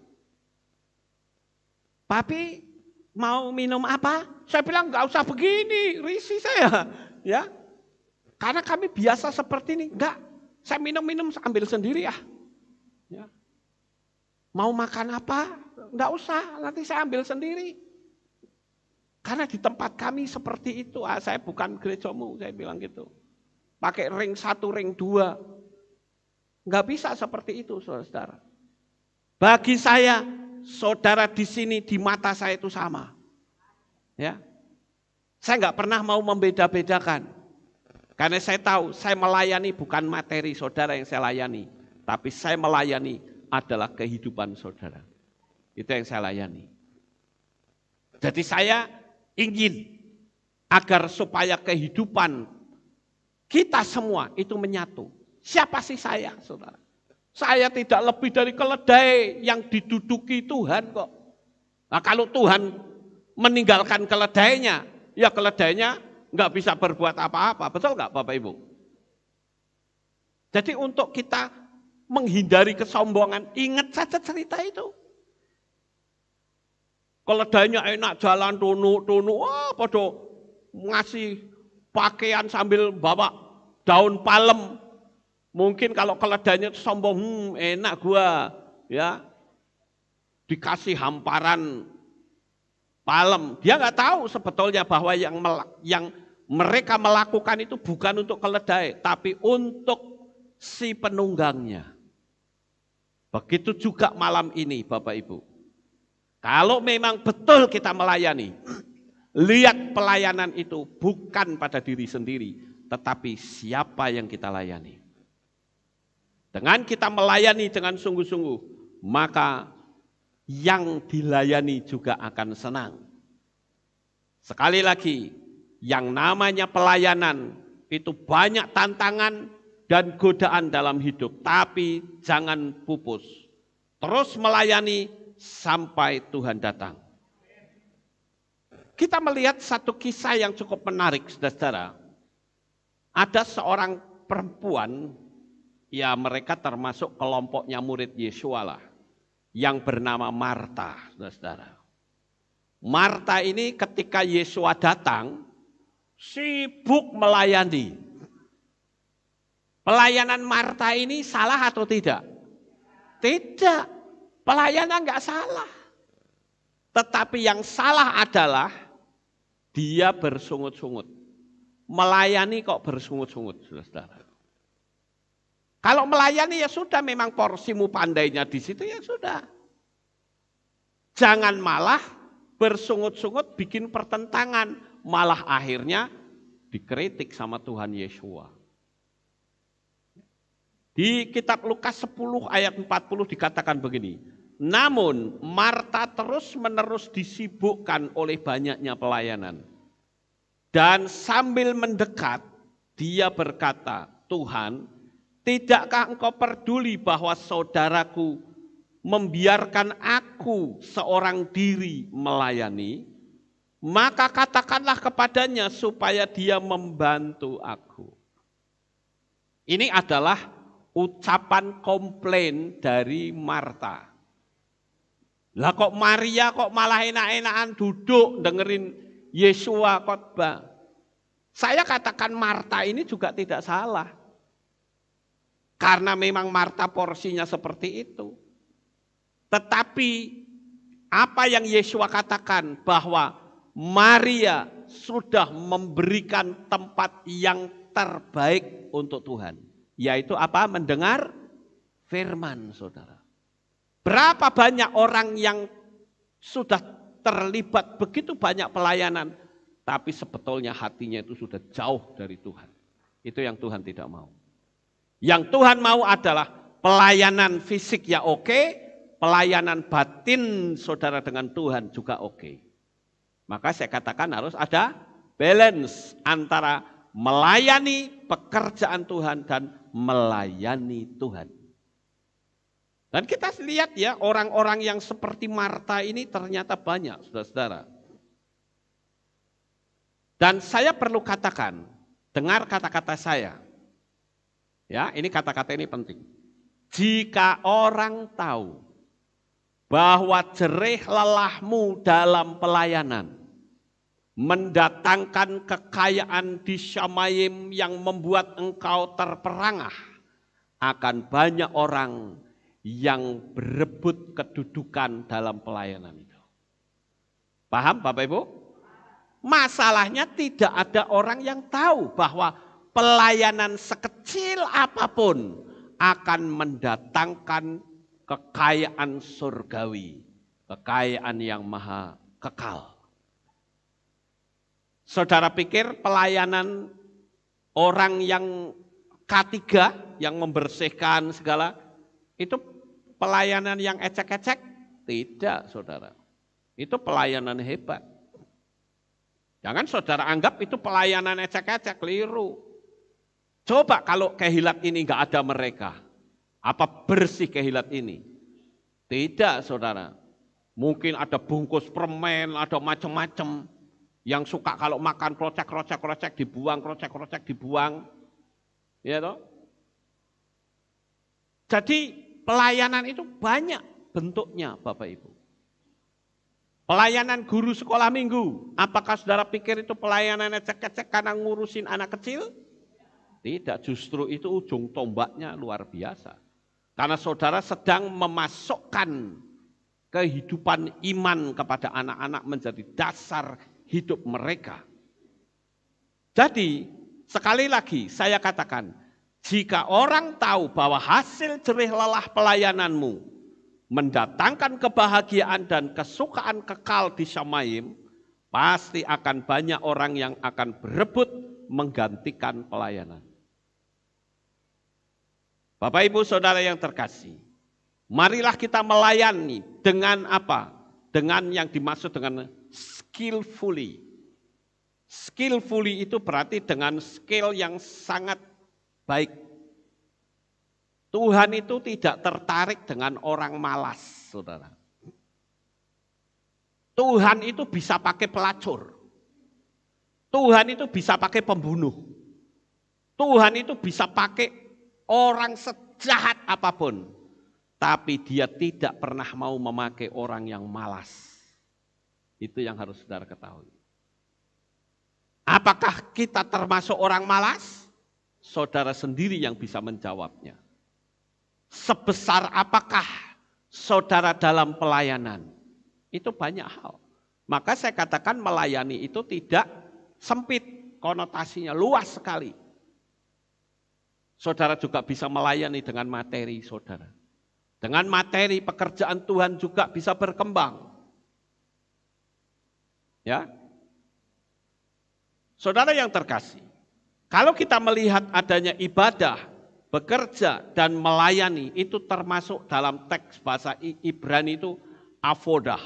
Papi mau minum apa? Saya bilang enggak usah begini, risih saya. Ya, karena kami biasa seperti ini. Enggak, saya minum-minum ambil sendiri ya. Mau makan apa? Enggak usah, nanti saya ambil sendiri. Karena di tempat kami seperti itu, saya bukan gerejamu, saya bilang gitu. Pakai ring 1, ring 2. Enggak bisa seperti itu, saudara-saudara. Bagi saya, saudara di sini di mata saya itu sama. Ya, saya enggak pernah mau membeda-bedakan. Karena saya tahu, saya melayani bukan materi saudara yang saya layani. Tapi saya melayani adalah kehidupan saudara. Itu yang saya layani. Jadi saya ingin agar supaya kehidupan Kita semua itu menyatu. Siapa sih saya, saudara? Saya tidak lebih dari keledai yang diduduki Tuhan kok. Nah, kalau Tuhan meninggalkan keledainya, ya keledainya nggak bisa berbuat apa-apa. Betul nggak Bapak Ibu? Jadi untuk kita menghindari kesombongan, ingat saja cerita itu. Keledainya enak jalan tunu, wah pada ngasih pakaian sambil bawa daun palem. Mungkin kalau keledainya sombong, enak gua, ya dikasih hamparan palem. Dia nggak tahu sebetulnya bahwa yang mereka melakukan itu bukan untuk keledai, tapi untuk si penunggangnya. Begitu juga malam ini Bapak Ibu. Kalau memang betul kita melayani, lihat pelayanan itu bukan pada diri sendiri, tetapi siapa yang kita layani. Dengan kita melayani dengan sungguh-sungguh, maka yang dilayani juga akan senang. Sekali lagi, yang namanya pelayanan itu banyak tantangan dan godaan dalam hidup, tapi jangan pupus. Terus melayani sampai Tuhan datang. Kita melihat satu kisah yang cukup menarik, saudara-saudara. Ada seorang perempuan, ya mereka termasuk kelompoknya murid Yesua lah, yang bernama Marta, saudara-saudara. Marta ini ketika Yesua datang, sibuk melayani. Pelayanan Marta ini salah atau tidak? Tidak. Pelayanan enggak salah. Tetapi yang salah adalah dia bersungut-sungut. Melayani kok bersungut-sungut, saudara. Kalau melayani ya sudah, memang porsimu pandainya di situ ya sudah. Jangan malah bersungut-sungut bikin pertentangan. Malah akhirnya dikritik sama Tuhan Yesua. Di kitab Lukas 10 ayat 40 dikatakan begini. Namun Marta terus-menerus disibukkan oleh banyaknya pelayanan. Dan sambil mendekat, dia berkata, Tuhan, tidakkah engkau peduli bahwa saudaraku membiarkan aku seorang diri melayani? Maka katakanlah kepadanya supaya dia membantu aku. Ini adalah ucapan komplain dari Marta. Lah kok Maria kok malah enak-enakan duduk dengerin Yesua khotbah. Saya katakan Marta ini juga tidak salah. Karena memang Marta porsinya seperti itu. Tetapi apa yang Yesua katakan bahwa Maria sudah memberikan tempat yang terbaik untuk Tuhan. Yaitu apa? Mendengar firman, saudara. Berapa banyak orang yang sudah terlibat begitu banyak pelayanan, tapi sebetulnya hatinya itu sudah jauh dari Tuhan. Itu yang Tuhan tidak mau. Yang Tuhan mau adalah pelayanan fisik ya oke, pelayanan batin saudara dengan Tuhan juga oke. Maka saya katakan harus ada balance antara melayani pekerjaan Tuhan dan melayani Tuhan. Dan kita lihat ya orang-orang yang seperti Marta ini ternyata banyak, saudara-saudara. Dan saya perlu katakan, dengar kata-kata saya. Ya, ini kata-kata ini penting. Jika orang tahu bahwa jerih lelahmu dalam pelayanan mendatangkan kekayaan di Syamayim yang membuat engkau terperangah, akan banyak orang yang berebut kedudukan dalam pelayanan itu. Paham Bapak Ibu? Masalahnya tidak ada orang yang tahu bahwa pelayanan sekecil apapun akan mendatangkan kekayaan surgawi, kekayaan yang maha kekal. Saudara pikir pelayanan orang yang K3 yang membersihkan segala, itu pelayanan yang ecek-ecek? Tidak, saudara. Itu pelayanan hebat. Jangan saudara anggap itu pelayanan ecek-ecek, keliru. Coba kalau kehilat ini nggak ada mereka, apa bersih kehilat ini? Tidak, saudara. Mungkin ada bungkus permen, ada macam-macam. Yang suka kalau makan krocek dibuang, krocek dibuang. Ya toh? Jadi pelayanan itu banyak bentuknya, Bapak Ibu. Pelayanan guru sekolah minggu, apakah saudara pikir itu pelayanannya cek-cek karena ngurusin anak kecil? Tidak, justru itu ujung tombaknya luar biasa. Karena saudara sedang memasukkan kehidupan iman kepada anak-anak menjadi dasar hidup mereka. Jadi, sekali lagi saya katakan, jika orang tahu bahwa hasil jerih lelah pelayananmu mendatangkan kebahagiaan dan kesukaan kekal di Syamaim, pasti akan banyak orang yang akan berebut menggantikan pelayanan. Bapak Ibu Saudara yang terkasih, marilah kita melayani dengan apa? Dengan yang dimaksud dengan skillfully. Skillfully itu berarti dengan skill yang sangat baik. Tuhan itu tidak tertarik dengan orang malas, saudara. Tuhan itu bisa pakai pelacur. Tuhan itu bisa pakai pembunuh. Tuhan itu bisa pakai orang sejahat apapun. Tapi dia tidak pernah mau memakai orang yang malas. Itu yang harus saudara ketahui. Apakah kita termasuk orang malas? Saudara sendiri yang bisa menjawabnya. Sebesar apakah saudara dalam pelayanan? Itu banyak hal. Maka saya katakan melayani itu tidak sempit, konotasinya luas sekali. Saudara juga bisa melayani dengan materi saudara. Dengan materi pekerjaan Tuhan juga bisa berkembang. Ya. Saudara yang terkasih, kalau kita melihat adanya ibadah, bekerja dan melayani itu termasuk dalam teks bahasa Ibrani itu avodah.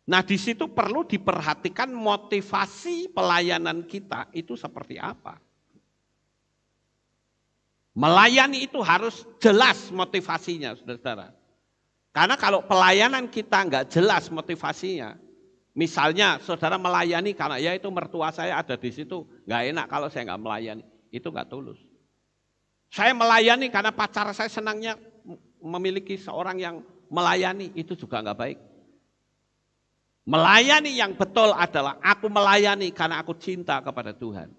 Nah di situ perlu diperhatikan motivasi pelayanan kita itu seperti apa. Melayani itu harus jelas motivasinya, saudara-saudara. Karena kalau pelayanan kita nggak jelas motivasinya, misalnya saudara melayani karena ya itu mertua saya ada di situ, nggak enak kalau saya nggak melayani, itu nggak tulus. Saya melayani karena pacar saya senangnya memiliki seorang yang melayani, itu juga enggak baik. Melayani yang betul adalah aku melayani karena aku cinta kepada Tuhan.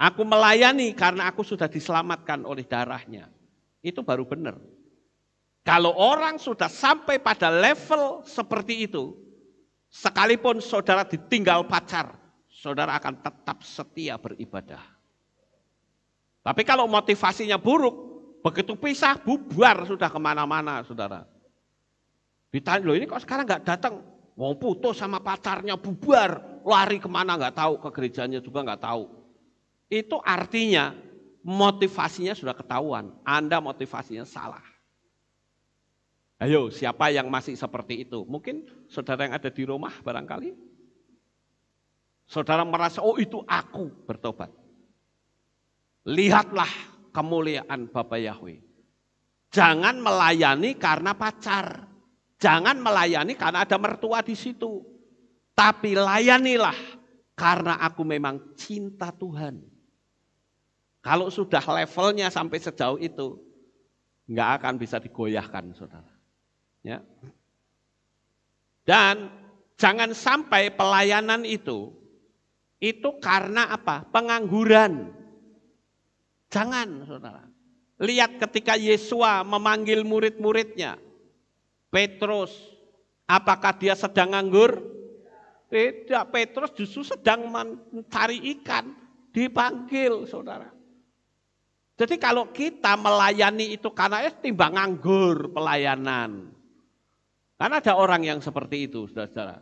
Aku melayani karena aku sudah diselamatkan oleh darahnya. Itu baru benar. Kalau orang sudah sampai pada level seperti itu, sekalipun saudara ditinggal pacar, saudara akan tetap setia beribadah. Tapi kalau motivasinya buruk, begitu pisah, bubar sudah kemana-mana, saudara. Ditanya, loh ini kok sekarang nggak datang? Mau putus sama pacarnya, bubar, lari kemana nggak tahu, ke gerejanya juga nggak tahu. Itu artinya motivasinya sudah ketahuan, Anda motivasinya salah. Ayo, siapa yang masih seperti itu? Mungkin saudara yang ada di rumah barangkali. Saudara merasa, oh itu aku bertobat. Lihatlah kemuliaan Bapa Yahweh. Jangan melayani karena pacar. Jangan melayani karena ada mertua di situ. Tapi layanilah karena aku memang cinta Tuhan. Kalau sudah levelnya sampai sejauh itu, nggak akan bisa digoyahkan, saudara. Ya. Dan jangan sampai pelayanan itu karena apa? Pengangguran. Jangan, saudara. Lihat ketika Yesus memanggil murid-muridnya. Petrus, apakah dia sedang nganggur? Tidak, Petrus justru sedang mencari ikan. Dipanggil, saudara. Jadi kalau kita melayani itu karena timbang nganggur pelayanan. Karena ada orang yang seperti itu, saudara-saudara.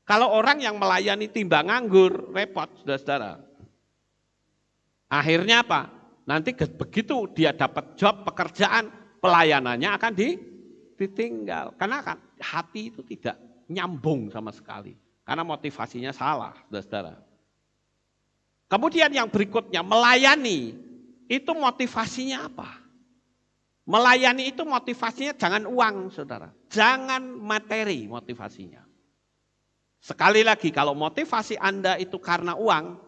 Kalau orang yang melayani timbang nganggur, repot, saudara-saudara. Akhirnya apa? Nanti begitu dia dapat job, pekerjaan, pelayanannya akan ditinggal. Karena kan hati itu tidak nyambung sama sekali. Karena motivasinya salah, saudara-saudara. Kemudian yang berikutnya, melayani, itu motivasinya apa? Melayani itu motivasinya jangan uang, saudara. Jangan materi motivasinya. Sekali lagi, kalau motivasi Anda itu karena uang,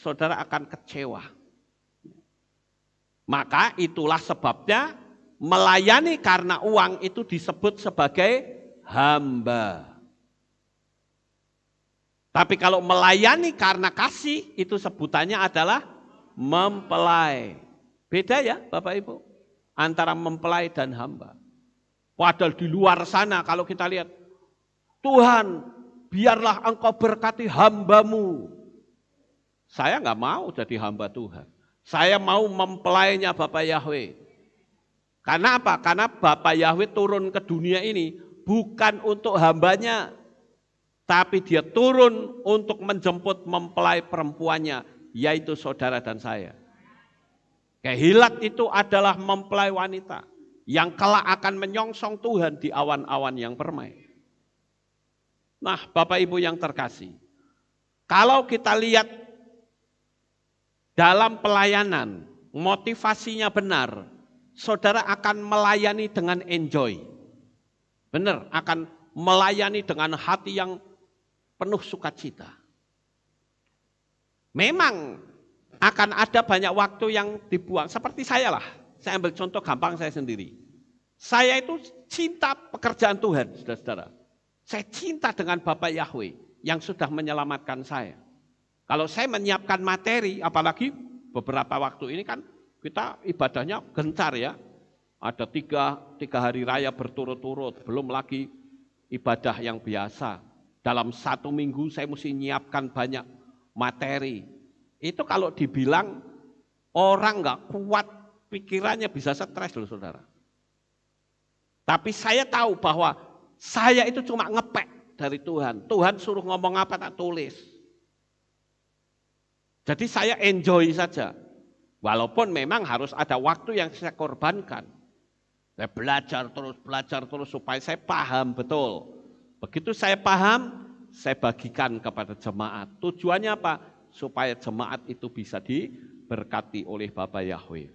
saudara akan kecewa. Maka itulah sebabnya melayani karena uang itu disebut sebagai hamba. Tapi kalau melayani karena kasih, itu sebutannya adalah mempelai. Beda ya Bapak Ibu, antara mempelai dan hamba. Padahal di luar sana kalau kita lihat, Tuhan biarlah engkau berkati hambamu. Saya nggak mau jadi hamba Tuhan. Saya mau mempelainya Bapak Yahweh. Karena apa? Karena Bapak Yahweh turun ke dunia ini bukan untuk hambanya, tapi dia turun untuk menjemput mempelai perempuannya, yaitu saudara dan saya. Kehilat itu adalah mempelai wanita yang kelak akan menyongsong Tuhan di awan-awan yang permai. Nah, Bapak Ibu yang terkasih, kalau kita lihat dalam pelayanan, motivasinya benar, saudara akan melayani dengan enjoy. Benar, akan melayani dengan hati yang penuh sukacita. Memang akan ada banyak waktu yang dibuang. Seperti saya lah, saya ambil contoh gampang saya sendiri. Saya itu cinta pekerjaan Tuhan, saudara-saudara. Saya cinta dengan Bapak Yahweh yang sudah menyelamatkan saya. Kalau saya menyiapkan materi, apalagi beberapa waktu ini kan kita ibadahnya gencar ya. Ada tiga hari raya berturut-turut, belum lagi ibadah yang biasa. Dalam 1 minggu saya mesti menyiapkan banyak materi. Itu kalau dibilang orang nggak kuat pikirannya bisa stres loh saudara. Tapi saya tahu bahwa saya itu cuma ngepek dari Tuhan. Tuhan suruh ngomong apa tak tulis. Jadi saya enjoy saja. Walaupun memang harus ada waktu yang saya korbankan. Saya belajar terus supaya saya paham betul. Begitu saya paham, saya bagikan kepada jemaat. Tujuannya apa? Supaya jemaat itu bisa diberkati oleh Bapak Yahweh.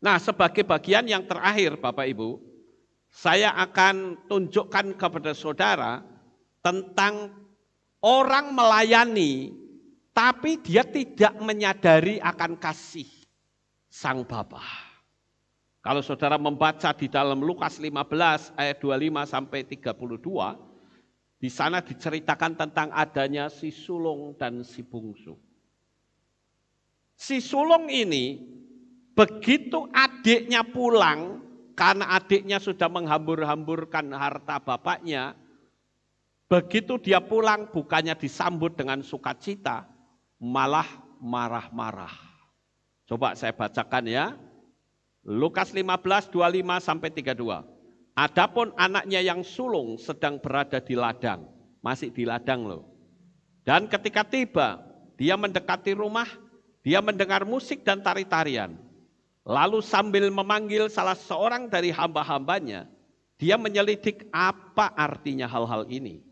Nah, sebagai bagian yang terakhir Bapak Ibu, saya akan tunjukkan kepada saudara tentang orang melayani, tapi dia tidak menyadari akan kasih Sang Bapa. Kalau saudara membaca di dalam Lukas 15 ayat 25 sampai 32, di sana diceritakan tentang adanya si sulung dan si bungsu. Si sulung ini begitu adiknya pulang, karena adiknya sudah menghambur-hamburkan harta bapaknya, begitu dia pulang bukannya disambut dengan sukacita, malah marah-marah. Coba saya bacakan ya. Lukas 15, 25 sampai 32. Adapun anaknya yang sulung sedang berada di ladang, masih di ladang loh. Dan ketika tiba, dia mendekati rumah, dia mendengar musik dan tari-tarian. Lalu sambil memanggil salah seorang dari hamba-hambanya, dia menyelidik apa artinya hal-hal ini.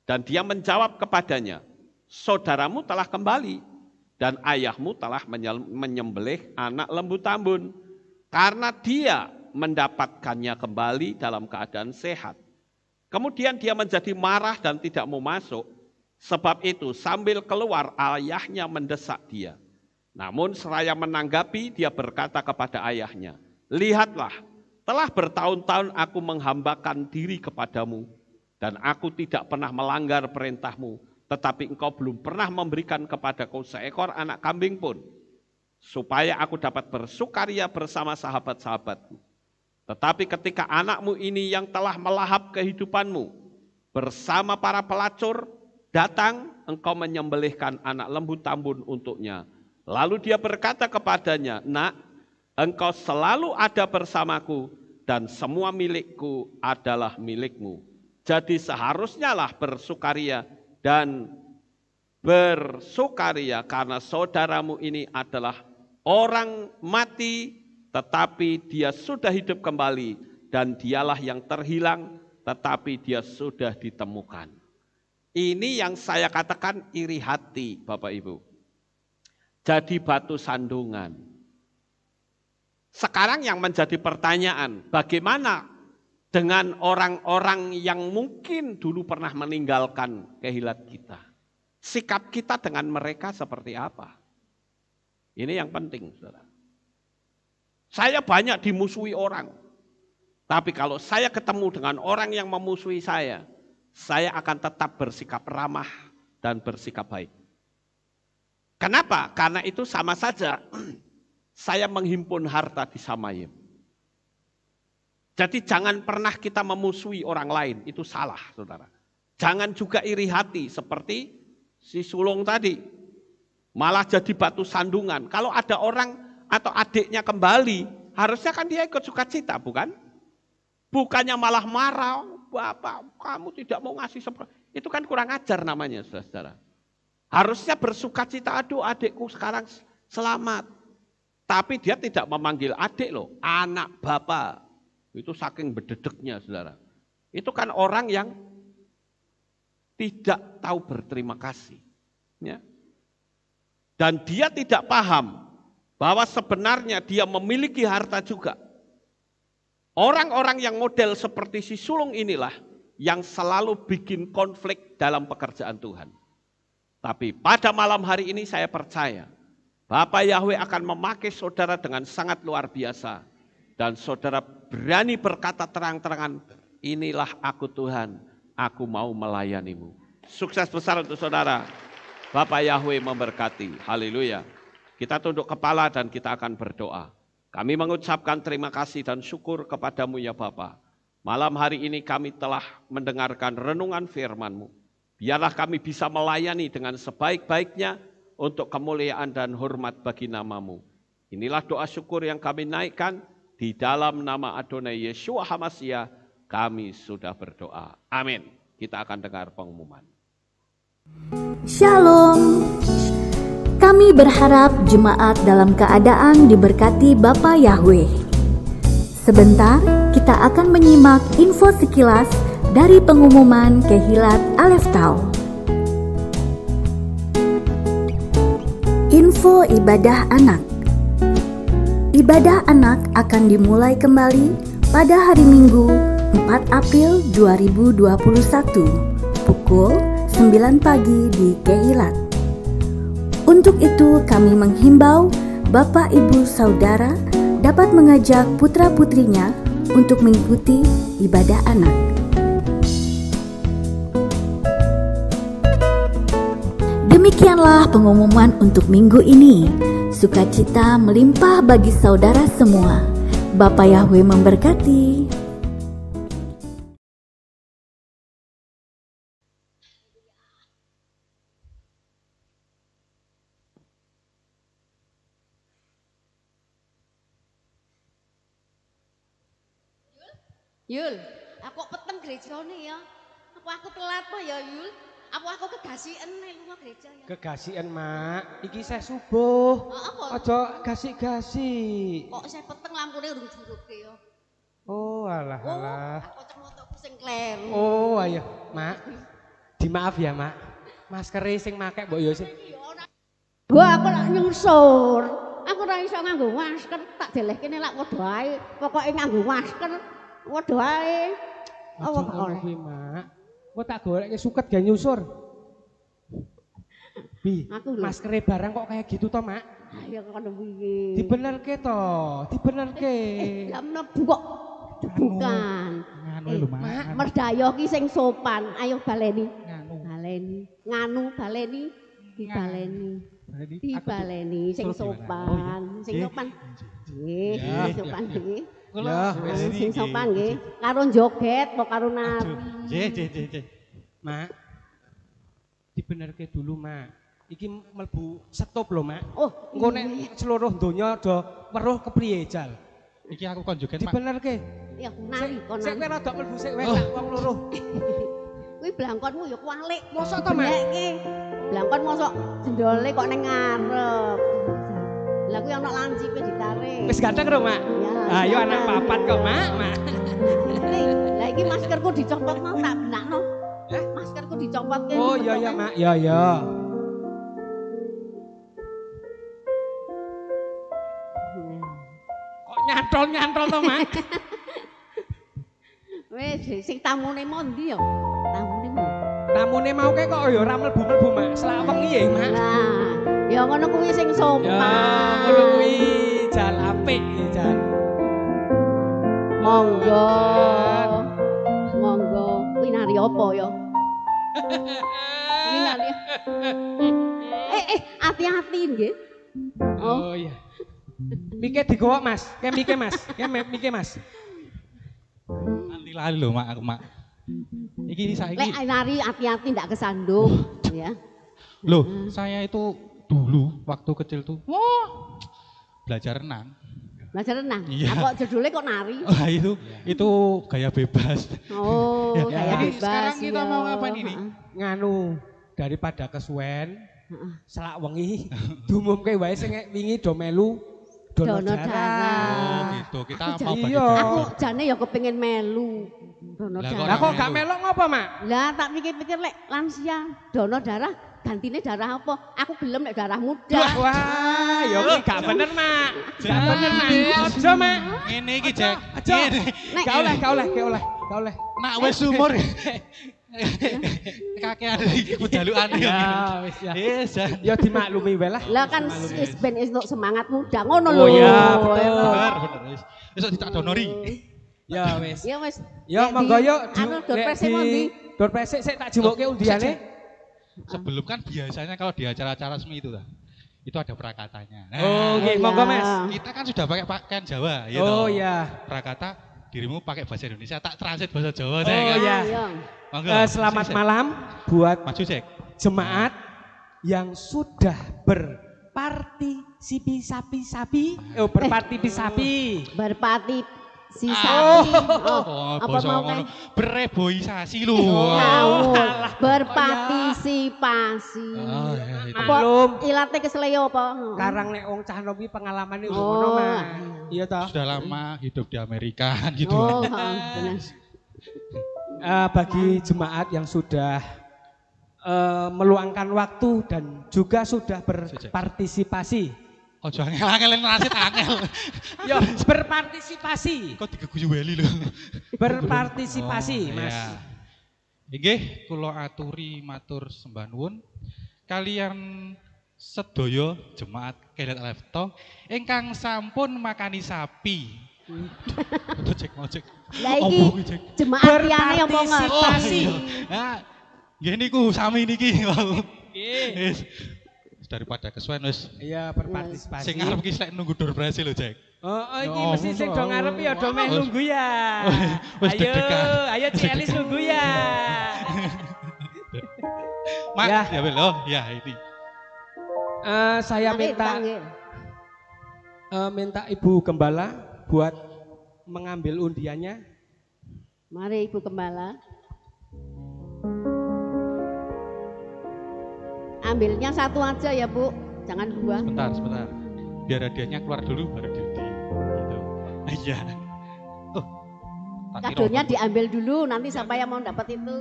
Dan dia menjawab kepadanya, saudaramu telah kembali dan ayahmu telah menyembelih anak lembu tambun. Karena dia mendapatkannya kembali dalam keadaan sehat. Kemudian dia menjadi marah dan tidak mau masuk. Sebab itu sambil keluar ayahnya mendesak dia. Namun seraya menanggapi dia berkata kepada ayahnya, lihatlah telah bertahun-tahun aku menghambakan diri kepadamu. Dan aku tidak pernah melanggar perintahmu. Tetapi engkau belum pernah memberikan kepadaku seekor anak kambing pun. Supaya aku dapat bersukaria bersama sahabat-sahabatku. Tetapi ketika anakmu ini yang telah melahap kehidupanmu bersama para pelacur datang, engkau menyembelihkan anak lembu tambun untuknya. Lalu dia berkata kepadanya, nak, engkau selalu ada bersamaku dan semua milikku adalah milikmu. Jadi seharusnya lah bersukaria dan bersukaria karena saudaramu ini adalah orang mati, tetapi dia sudah hidup kembali, dan dialah yang terhilang, tetapi dia sudah ditemukan. Ini yang saya katakan iri hati, Bapak Ibu. Jadi batu sandungan. Sekarang yang menjadi pertanyaan, bagaimana dengan orang-orang yang mungkin dulu pernah meninggalkan kehilat kita? Sikap kita dengan mereka seperti apa? Ini yang penting, saudara. Saya banyak dimusuhi orang. Tapi kalau saya ketemu dengan orang yang memusuhi saya akan tetap bersikap ramah dan bersikap baik. Kenapa? Karena itu sama saja saya menghimpun harta di Samayim. Jadi jangan pernah kita memusuhi orang lain, itu salah, saudara. Jangan juga iri hati seperti si sulung tadi. Malah jadi batu sandungan. Kalau ada orang atau adiknya kembali, harusnya kan dia ikut sukacita, bukan? Bukannya malah marah, Bapak kamu tidak mau ngasih seperti itu, kan kurang ajar namanya, saudara. Harusnya bersukacita, aduh adikku sekarang selamat. Tapi dia tidak memanggil adik loh, anak bapak. Itu saking bededeknya, saudara. Itu kan orang yang tidak tahu berterima kasih. Ya. Dan dia tidak paham bahwa sebenarnya dia memiliki harta juga. Orang-orang yang model seperti si sulung inilah yang selalu bikin konflik dalam pekerjaan Tuhan. Tapi pada malam hari ini saya percaya Bapak Yahweh akan memakai saudara dengan sangat luar biasa. Dan saudara berani berkata terang-terangan, inilah aku Tuhan, aku mau melayanimu. Sukses besar untuk saudara. Bapak Yahweh memberkati. Haleluya. Kita tunduk kepala dan kita akan berdoa. Kami mengucapkan terima kasih dan syukur kepadamu ya Bapa. Malam hari ini kami telah mendengarkan renungan firman-Mu. Biarlah kami bisa melayani dengan sebaik-baiknya untuk kemuliaan dan hormat bagi nama-Mu. Inilah doa syukur yang kami naikkan di dalam nama Adonai Yeshua HaMashiach. Kami sudah berdoa. Amin. Kita akan dengar pengumuman. Shalom. Kami berharap jemaat dalam keadaan diberkati Bapa Yahweh. Sebentar, kita akan menyimak info sekilas dari pengumuman Kehilat Aleph Tau. Info ibadah anak. Ibadah anak akan dimulai kembali pada hari Minggu 4 April 2021 pukul 9 pagi di Kehilat. Untuk itu kami menghimbau Bapak Ibu Saudara dapat mengajak putra-putrinya untuk mengikuti ibadah anak. Demikianlah pengumuman untuk minggu ini. Sukacita melimpah bagi saudara semua. Bapak Yahweh memberkati. Yul, aku peteng gerejane ya. Aku telat po ya Yul. Aku kegasian nek lunga gereja ya. Kegasian, Mak. Iki saya subuh. Apa? Aja gasik-gasik. Kok saya peteng lampune urung diruke ya. Oh, alah. Aku cemotokku sing kleru. Oh, ayo, Mak. Dimaaf ya, Mak. Maskere sing make mbok yo sing. Gua aku lak nyungsur. Aku ora iso nganggo masker, tak delehkene lak padha ae. Pokoke nganggo masker. Waduh ae. Apa kok kuwi, Mak? Kok tak golekke suket ga nyusur. Bi, maskere barang kok kayak gitu toh, Mak? Ya kono piye. Dibenerke toh, dibenerke. Ya mlebu kok. Bukan. Nganu lho, Mak. Merdayo ki sing sopan. Ayo baleni. Nganu. Baleni. Nganu baleni. Dibaleni. Dibaleni sing sopan. Sing sopan. Nggih, sing sopan nggih. Ya, sing sopan nggih. Karo joget apa karo nari. Nggih. Mak. Dibenerke dulu, Mak. Iki mlebu stop lho, Mak. Oh, engko nek seluruh donya do weruh kepriye jal. Iki aku kon joget, Mak. Dibenerke. Ya, nari kon. Sik kowe rada mlebu sik wis tak wong loro. Kuwi blangkonmu ya kualik. Mosok to, Mak? Blangkon mosok jendole kok ning ngarep. Lah kuwi ana lancipe ditarik. Wis ganteng lho, Mak. Ya. Ayo anak papat kok, Mak. Lah iki maskerku dicopot mau tak benakno. Maskerku dicopot ke. Oh iya iya Mak, iya iya. Kok nyantol to Mak? Wis sing tamune mondi ya? Tamune mondi. Tamune mau kok ya ora mlebu-mlebu Mak, selak wengi ya Mak. Nah, ya ngono kuwi sing sopan. Ya ngono kuwi jal apik ya jal. Monggo. Monggo. Kuwi nari apa ya? Kuwi nari. Hati-hati nggih. Oh iya. Mike digowok Mas, Mike Mas. Nanti lali lho Mak, aku Mak. Iki saiki. Lek nari hati-hati ndak kesandung ya. Loh, saya itu dulu waktu kecil tuh, wah, belajar renang. Belajar renang. Iya. Kok judulnya kok nari? Wah itu gaya bebas. Oh, Ya, kayak jadi bebas. sekarang kita ya. mau ngapain ini? Nganu daripada kesuwen selak wengi diumumke wae sing wingi do melu donor Donor darah. darah. Oh gitu, kita mau bagi Iya. Aku jane ya kepengin melu donor Lah, kok darah. Lah kok melu? gak melok ngopo Mak? Lah tak pikir-pikir lek lansia donor darah gantine darah apa? Aku gelem lek darah muda. Wah, ya kuwi gak bener Mak. Gak bener Mak. Aja Mak. Ngene iki Jack. Aja. Nek Gak oleh. Nak wis umur. Kakean iki pejalukan ya. Wis ya. Wis. Ya dimaklumi wae lah. lah kan is ben untuk semangat muda ngono lho. Oh iya, betul. Bener, wis. Besok ditak donori. Ya wis. Ya wis. Ya monggo yuk Anu dor persik mondi. Dor persik sik tak jumbukke undiane. Sebelum kan biasanya kalau di acara-acara semi itu itu ada prakatanya. Nah, Oh nggih, monggo Mas. kita kan sudah pakai pakaian Jawa gitu. Oh iya. Prakata dirimu pakai bahasa Indonesia, tak translate bahasa Jawa. Oh iya. Monggo. Selamat Cek. malam buat Maju cek. jemaat yang sudah berpartisipasi. Berpati si Ah. sapi. Oh, apa basa mau ngono. kan? Bereboisasi lho. Ngawur. Berpartisipasi. Oh, ya, itu. Apa Maklum. ilate kesleo apa? Karang nek wong cah nom iki pengalamane Oh, ngono Mas. Iya toh. Sudah lama hidup di Amerika gitu. Oh, benar. Bagi jemaat yang sudah meluangkan waktu dan juga sudah berpartisipasi. Ojo angel-angel nasit angel. Ya, berpartisipasi. Kok digeguyu weli lho. Berpartisipasi, Mas. Ya. Inggih kula aturi matur sembah nuwun kalian sedaya jemaat Kelet Lefto ingkang sampun makani sapi. Udah cek. Lah iki jemaat liyane apa ngerti? Nah, nggih niku sami niki wau. Wis daripada kesuwen wis Iya, berpartisipasi. sing ngarep ki sek nunggu door berhasil lho, Cek. Oh, iki Ya mesti sing do ampun. ngarep ya do meh nunggu ya. Wis Ayo, deg-degan. ayo Cik Elis nunggu ya. Mak, Ya. ya bel. Oh, ya ini. Saya minta Ibu Gembala buat mengambil undiannya. Mari Ibu Gembala. Ambilnya satu aja ya Bu, jangan dua. Sebentar. Biar hadiahnya keluar dulu baru diundi. Gitu. Iya. Oh. tak kira Kadonya apa. diambil dulu, nanti siapa yang mau dapat itu.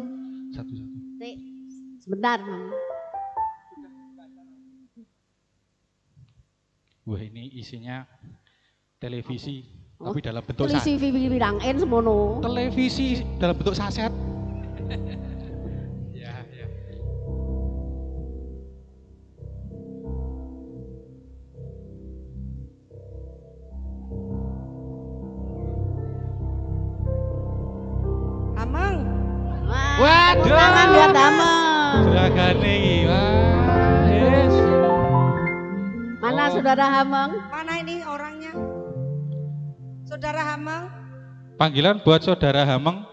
Satu-satu. Sik, sebentar. Wah, ini isinya televisi Oh, tapi dalam bentuk Polisi wirangin semono. televisi dalam bentuk saset. Ya. Amang. Waduh. Tangan buat Hameng. Geragane iki. Wah, yes. Mana Saudara Hameng? Mana ini orangnya? Saudara Hameng? Panggilan buat Saudara Hameng.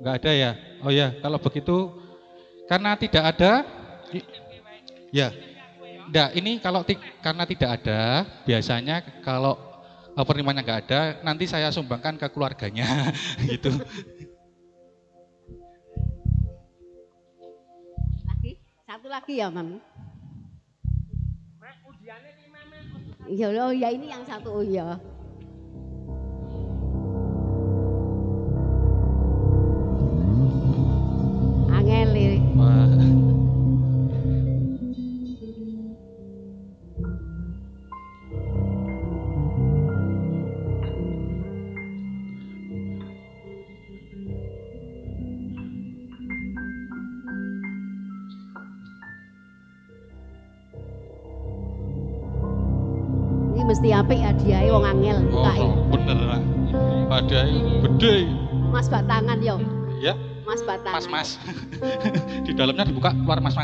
Enggak ada ya? Oh ya, kalau begitu karena tidak ada ya. Enggak, ini kalau karena tidak ada, biasanya kalau penerimaannya enggak ada, nanti saya sumbangkan ke keluarganya gitu. Satu lagi ya, Mam. Iya, oh ya ini yang satu, oh ya. Iki mesti apik hadiahe wong angel bukae. Oh, bener Pak. Hadiahe gede. Mas batangan yo. Ya. Mas batangan. Mas. Di dalamnya dibuka keluar mas.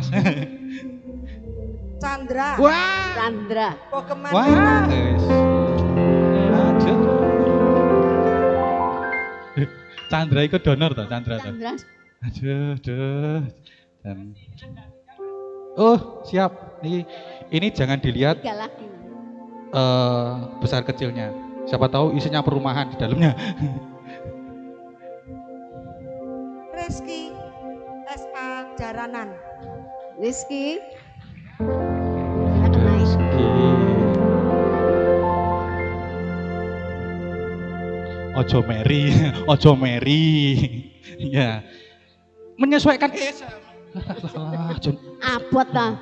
Chandra. Wah. Chandra. Pokemon. Wah. Aduh. Chandra itu donor toh, Chandra toh. Chandra. Aduh. Dan oh, siap. Ini jangan dilihat 3 lagi. besar kecilnya. Siapa tahu isinya perumahan di dalamnya. Rizky SA Jaranan. Rizky. Silakan naik. Ojo Mary. Ya. Menyesuaikan Abot ta.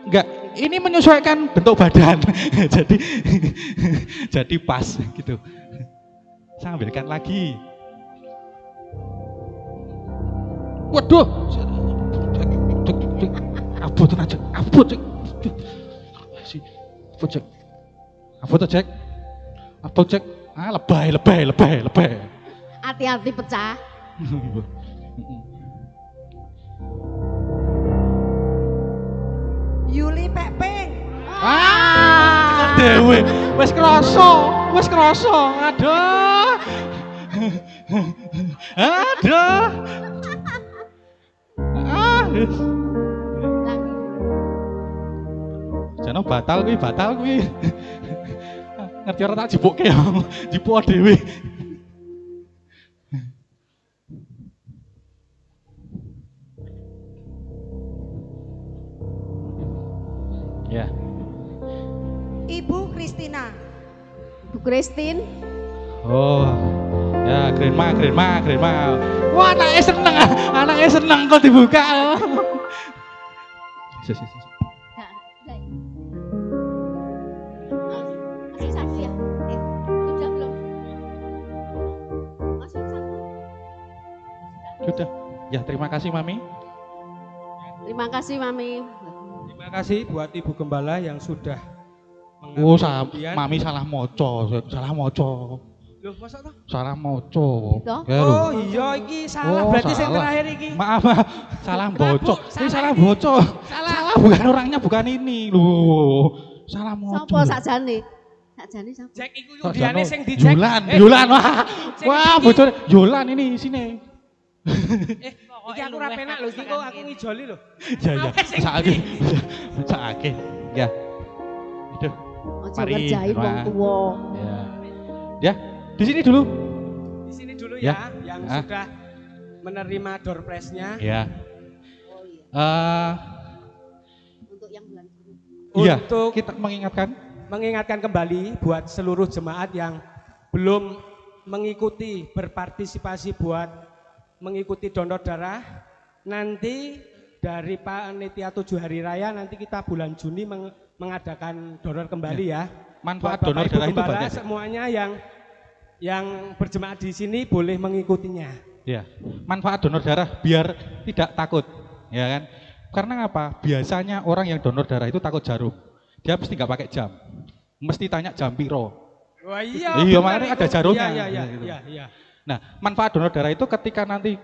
enggak, ini menyesuaikan bentuk badan. jadi pas gitu. Saya ambilkan lagi. Waduh. Abot aja. Abot cek. Ah, lebay. Hati-hati pecah. Yuli Pepeng. Dewe, wis krasa. Aduh. Jano batal kuwi. Ngerti ora tak jipukke ya. Jipuk dhewe. Ya. Ibu Kristina. Bu Kristin. Oh. Ya, grandma. Wah, anaknya seneng kok dibuka. Masih satu ya? Sudah belum? Masih satu. Sudah. Ya, terima kasih Mami. Terima kasih Mami. Terima kasih buat Ibu Gembala yang sudah Oh, kemudian. Mami salah moco. Loh, masa toh? Salah moco. Gitu? Ya, lho. Oh iya, iki salah. Oh, Berarti yang salah. terakhir iki. Maaf. Salah moco. Ini salah ini. moco. Salah bukan orangnya, bukan ini. Loh. Salah moco. Sopo sakjane? Sakjane sapa? Cek iku undiane sing dicek. Yulan. Wah, bocor. Yulan ini sini. Iki aku ra penak lho, iki kok aku ngijoli lho. Ya. Sakake. Ya. Aduh. Ojo Mari, ngerjain wong Mas. tuwa. Ya. Di sini dulu. Di sini dulu Ya. ya, yang Ah. sudah menerima door prize-nya. Ya. Oh iya. Untuk yang bulan ini. Iya, Untuk kita mengingatkan kembali buat seluruh jemaat yang belum mengikuti berpartisipasi buat mengikuti donor darah, nanti dari Panitia 7 Hari Raya nanti kita bulan Juni mengadakan donor kembali ya. manfaat Buat donor Bapak Ibu darah itu Gembala banyak. semuanya yang berjemaat di sini boleh mengikutinya. Ya, manfaat donor darah biar tidak takut, ya kan? Karena apa? Biasanya orang yang donor darah itu takut jarum. Dia mesti nggak pakai jam, mesti tanya jam piro. Wah iya. Iya, benar makanya itu. ada jarumnya. Iya. Nah, manfaat donor darah itu ketika nanti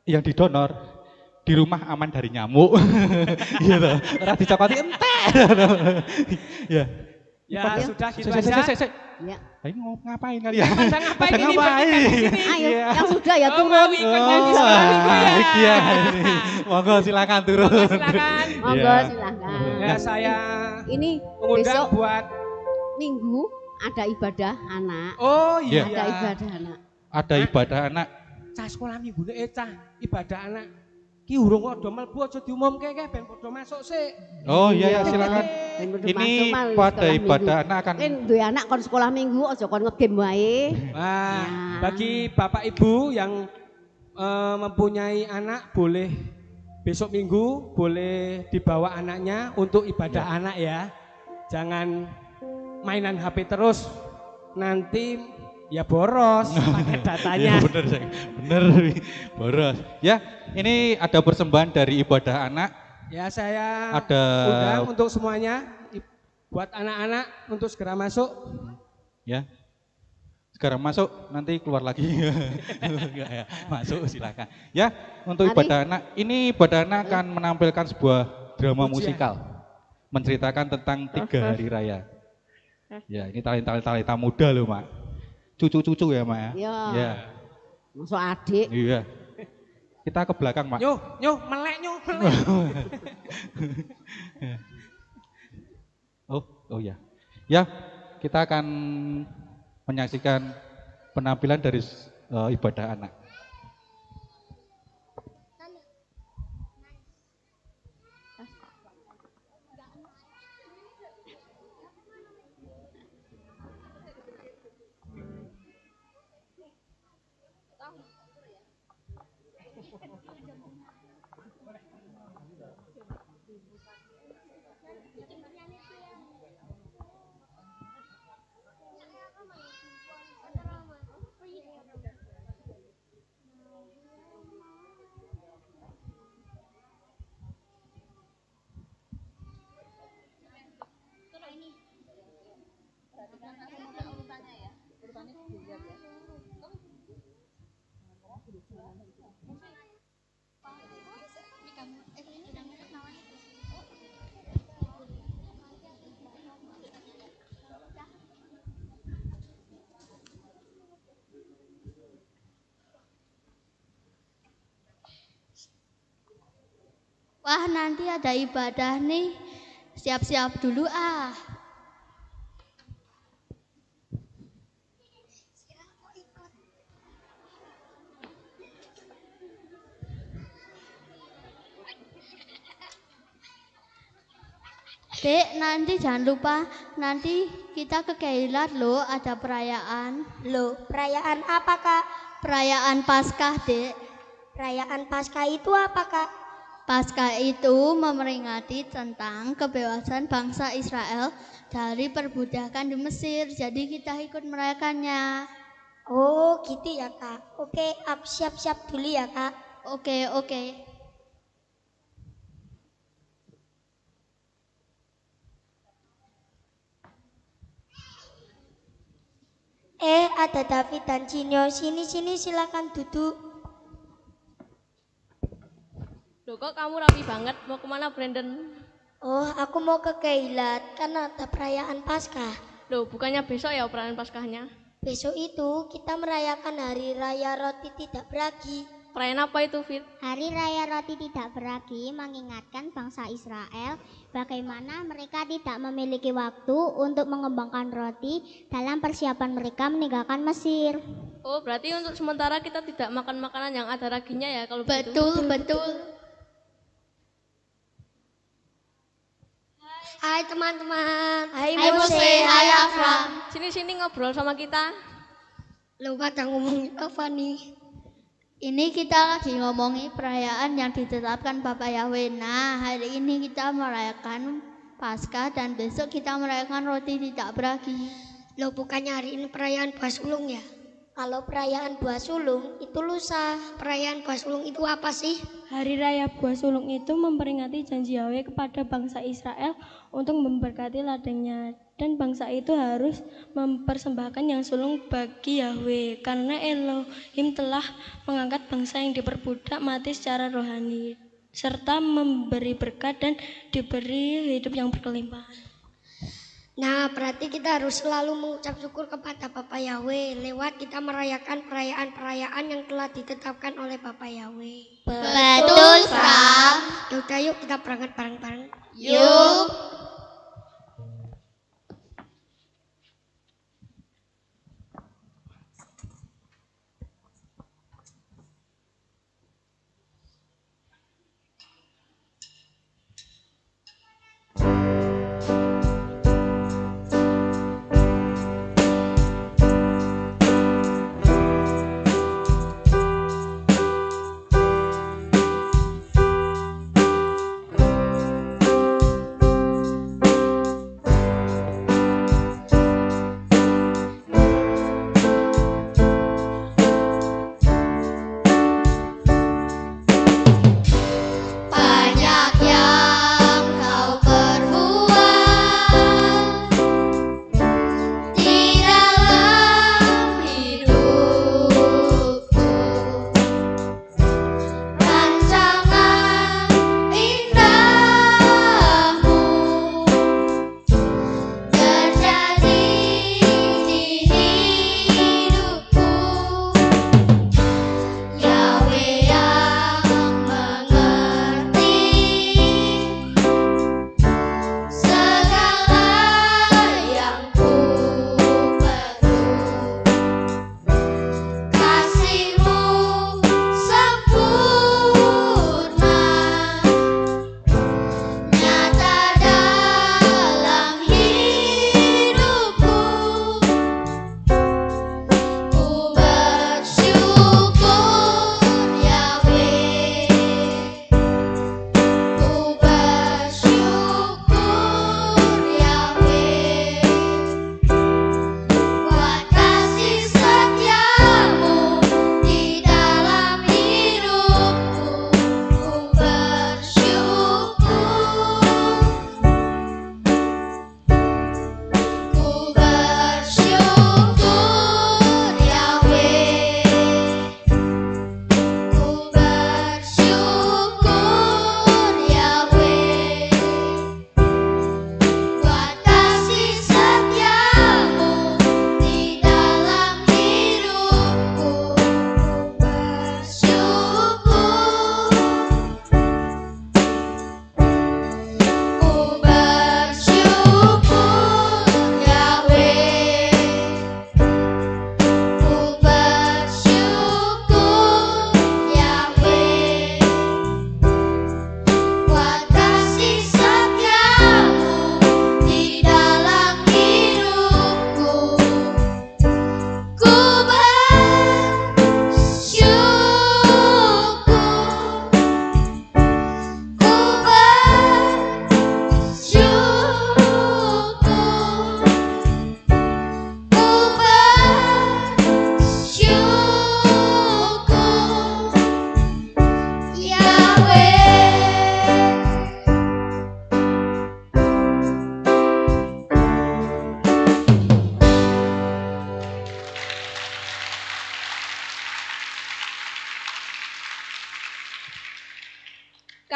yang didonor di rumah aman dari nyamuk, gitu. Ora dicokoti entek. Ya. Ya Iya. sudah gitu aja. Ya. Ayo ngapain kalian? Pada ngapain Pada ini? ngapain? Kita di sini. Ayo, Iya. yang sudah ya Oh, turun. mau ikut nanti Oh, sekolah minggu ya. iya. Monggo silakan turun. Silakan. Monggo Iya. silahkan. Ya saya Ini mengundang besok buat Minggu ada ibadah anak. oh iya. Ada ibadah anak. Ada ibadah anak. Cah sekolah minggu cah ibadah anak. Ki urung kok do mlebu aja diumumke ben padha masuk sik. Oh iya, ya, silakan. Ben kudu Ini masuk, Mal, pada sekolah ibadah minggu. anak akan Kan duwe anak kon sekolah minggu aja kon ngegame wae. Wah, Ya. bagi Bapak Ibu yang mempunyai anak boleh besok minggu boleh dibawa anaknya untuk ibadah anak ya. Jangan mainan HP terus. Nanti ya boros pakai datanya. Iya, bener, boros. Ya, ini ada persembahan dari ibadah anak. Ya saya Ada undang untuk semuanya Buat anak-anak untuk segera masuk. Ya. Sekarang masuk, nanti keluar lagi. Enggak ya, masuk silakan. Ya, untuk ibadah anak, ini ibadah anak akan menampilkan sebuah drama musikal. Menceritakan tentang 3 hari raya. Ya, ini talenta muda loh, Mak. Cucu-cucu ya, Mak ya? Iya. Ya. Masuk adik. Iya. Kita ke belakang, Mak. Nyuh, melek. Oh ya. Ya, kita akan menyaksikan penampilan dari ibadah anak. Wah, nanti ada ibadah nih. Siap-siap dulu ah. Dek, nanti jangan lupa, nanti kita ke Keilat loh, ada perayaan. Loh, perayaan apa, Kak? Perayaan Paskah, Dek. Perayaan Paskah itu apa, Kak? Paskah itu memeringati tentang kebebasan bangsa Israel dari perbudakan di Mesir. Jadi kita ikut merayakannya. Oh, gitu ya, Kak. Oke, siap-siap dulu ya, Kak. Oke. Ada David dan Cinyo. Sini silakan duduk. Loh, kok kamu rapi banget? Mau kemana, Brandon? Oh, aku mau ke Keilat karena ada perayaan Paskah. Loh, bukannya besok ya perayaan Paskahnya? Besok itu kita merayakan Hari Raya Roti Tidak Beragi. Perayaan apa itu, Fit? Hari Raya Roti Tidak Beragi mengingatkan bangsa Israel bagaimana mereka tidak memiliki waktu untuk mengembangkan roti dalam persiapan mereka meninggalkan Mesir. Oh, berarti untuk sementara kita tidak makan makanan yang ada raginya ya kalau begitu? Betul. Hai teman-teman. Hai Mose, hai Afram. Sini ngobrol sama kita. Lu pada ngomongin apa nih? Ini kita lagi ngomongin perayaan yang ditetapkan Bapak Yahweh. Nah, hari ini kita merayakan Paskah dan besok kita merayakan Roti Tidak Beragi. Loh, bukannya hari ini perayaan Buah Sulung ya? Kalau perayaan Buah Sulung itu lusa. Perayaan Buah Sulung itu apa sih? Hari Raya Buah Sulung itu memperingati janji Yahweh kepada bangsa Israel untuk memberkati ladangnya. Dan bangsa itu harus mempersembahkan yang sulung bagi Yahweh. Karena Elohim telah mengangkat bangsa yang diperbudak mati secara rohani. Serta memberi berkat dan diberi hidup yang berkelimpahan. Nah, berarti kita harus selalu mengucap syukur kepada Bapak Yahweh lewat kita merayakan perayaan-perayaan yang telah ditetapkan oleh Bapak Yahweh. Betul, Fram. Yaudah, yuk kita berangkat bareng-bareng. Yuk.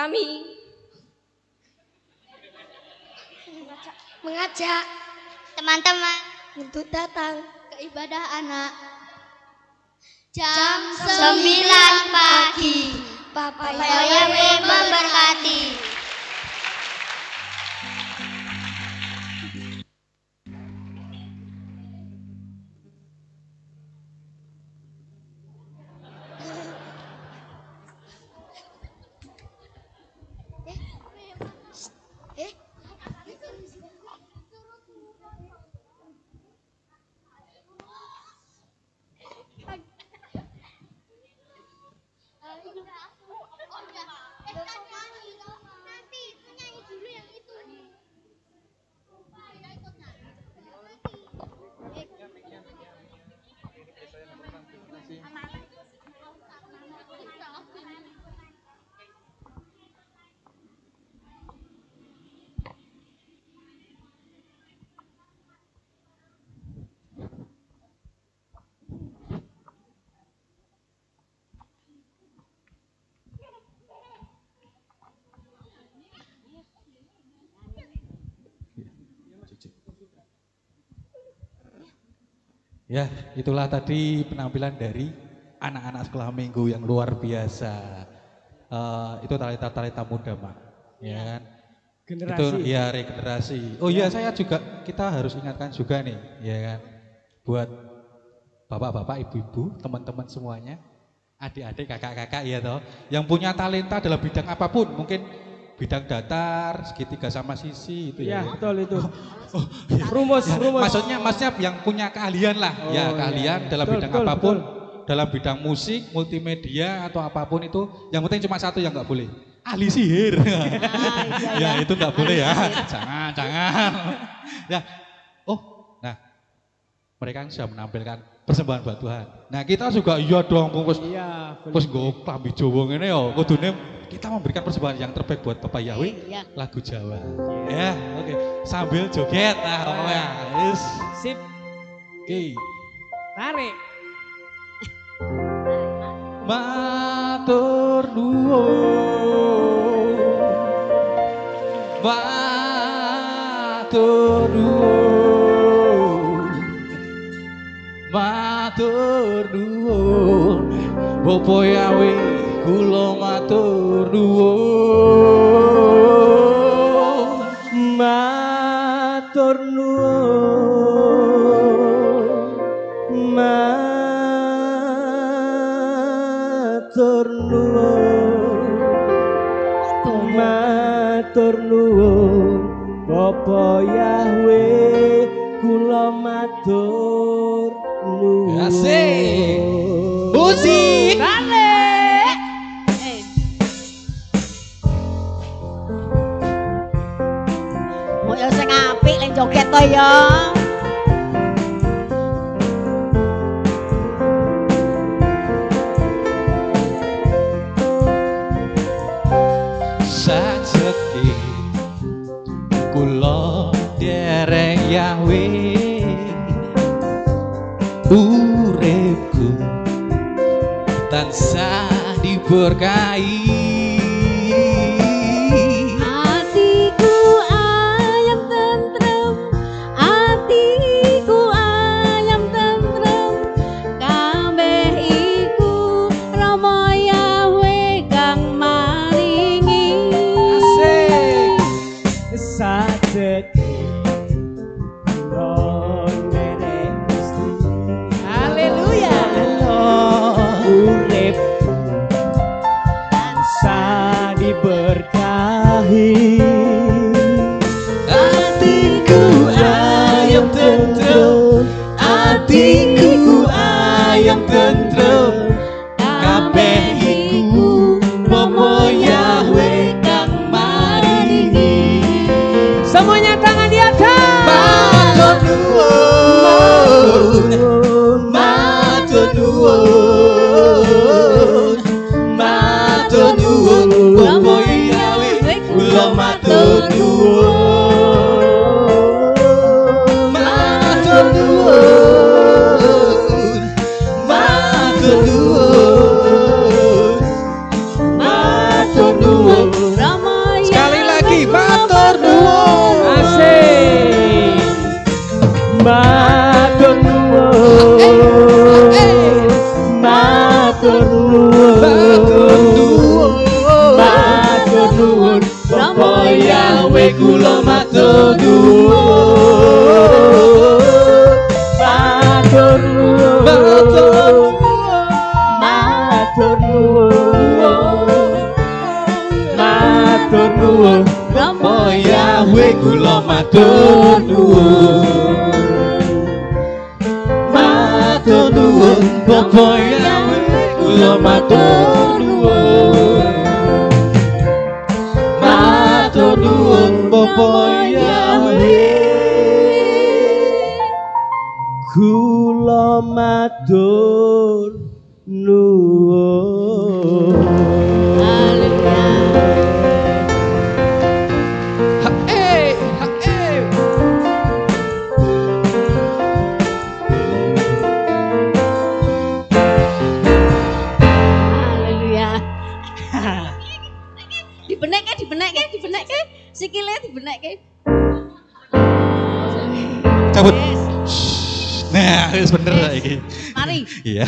kami mengajak teman-teman untuk datang ke ibadah anak jam 9 pagi. Bapak Yahweh memberkati. Ya, itulah tadi penampilan dari anak-anak sekolah minggu yang luar biasa. Itu talenta-talenta muda, Mak. Ya kan? Generasi. Itu ya regenerasi. Oh iya, saya juga, kita harus ingatkan juga nih, ya kan? Buat bapak-bapak, ibu-ibu, teman-teman semuanya, adik-adik, kakak-kakak ya toh, yang punya talenta dalam bidang apapun, mungkin bidang datar, segitiga sama sisi itu ya. Ya, betul itu. Ya. Rumus. Maksudnya yang punya keahlian lah, ya keahlian dalam bidang apapun, dalam bidang musik, multimedia atau apapun itu, yang penting cuma satu yang nggak boleh, ahli sihir. Ya itu nggak boleh ya, jangan. Ya, nah mereka sudah menampilkan persembahan buat Tuhan. Nah kita juga iya dong, bungkus gue klambi Jawa ngene ya, kudune kita memberikan persembahan yang terbaik buat Bapak Yahweh, lagu Jawa. Ya, oke. Sambil joget, pokoknya. Yes. Sip. Oke. Tarik. Matur nuwun. Matur nuwun. Matur nuwun. Bapak Yahweh kula matur nuwun. Matur nuwun. Matur nuwun. Matur nuwun. Bapak Yahweh kula matur nuwun. Asik. Musik. Ya sing apik ning joget to ya. Sajeki kula dereng Yahweh, uripku tansah diberkahi. Hatiku ayam tentrem, kabeh iku Bapak Yahweh kang maringi. Semuanya tangan di atas. Matur nuwun, matur nuwun, matur nuwun, Bapak Yahweh kula matur nuwun. Matur nuwun, matur nuwun. nuwun Bapa Yahwe, kula matur nuwun. Matur nuwun Bapa Yahwe, kula matur nuwun. Haleluya. Dibenekke, sikile dibenekke. Cabut. Nah, wis bener iki. Mari. Iya.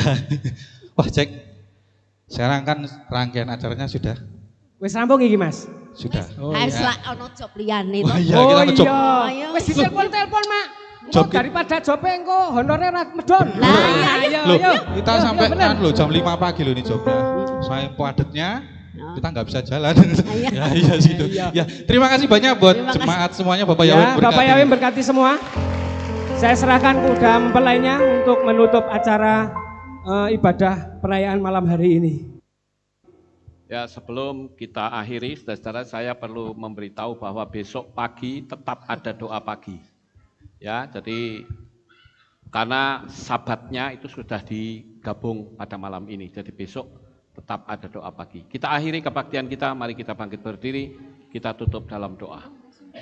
Wah, cek. Sekarang kan rangkaian acaranya sudah. Wis rampung iki, Mas? Sudah. Wis lak ono job liyane to. Wah, iya, kita ngejob. Wis ditelepon-telepon, Mak. Job daripada jobe engko honore ra medon. Lah, iya. Loh, kita sampai kan loh jam 5 pagi loh ini jobnya. Saya padatnya kita nggak bisa jalan. Ya iya situ. Ya, terima kasih banyak buat jemaat semuanya, Bapak Yahwe berkati. Bapak Yahwe berkati semua. Saya serahkan kuda mempelainya untuk menutup acara ibadah perayaan malam hari ini. Ya, sebelum kita akhiri, saudara-saudara, saya perlu memberitahu bahwa besok pagi tetap ada doa pagi. Ya, jadi karena sabatnya itu sudah digabung pada malam ini, jadi besok tetap ada doa pagi. Kita akhiri kebaktian kita, mari kita bangkit berdiri, kita tutup dalam doa.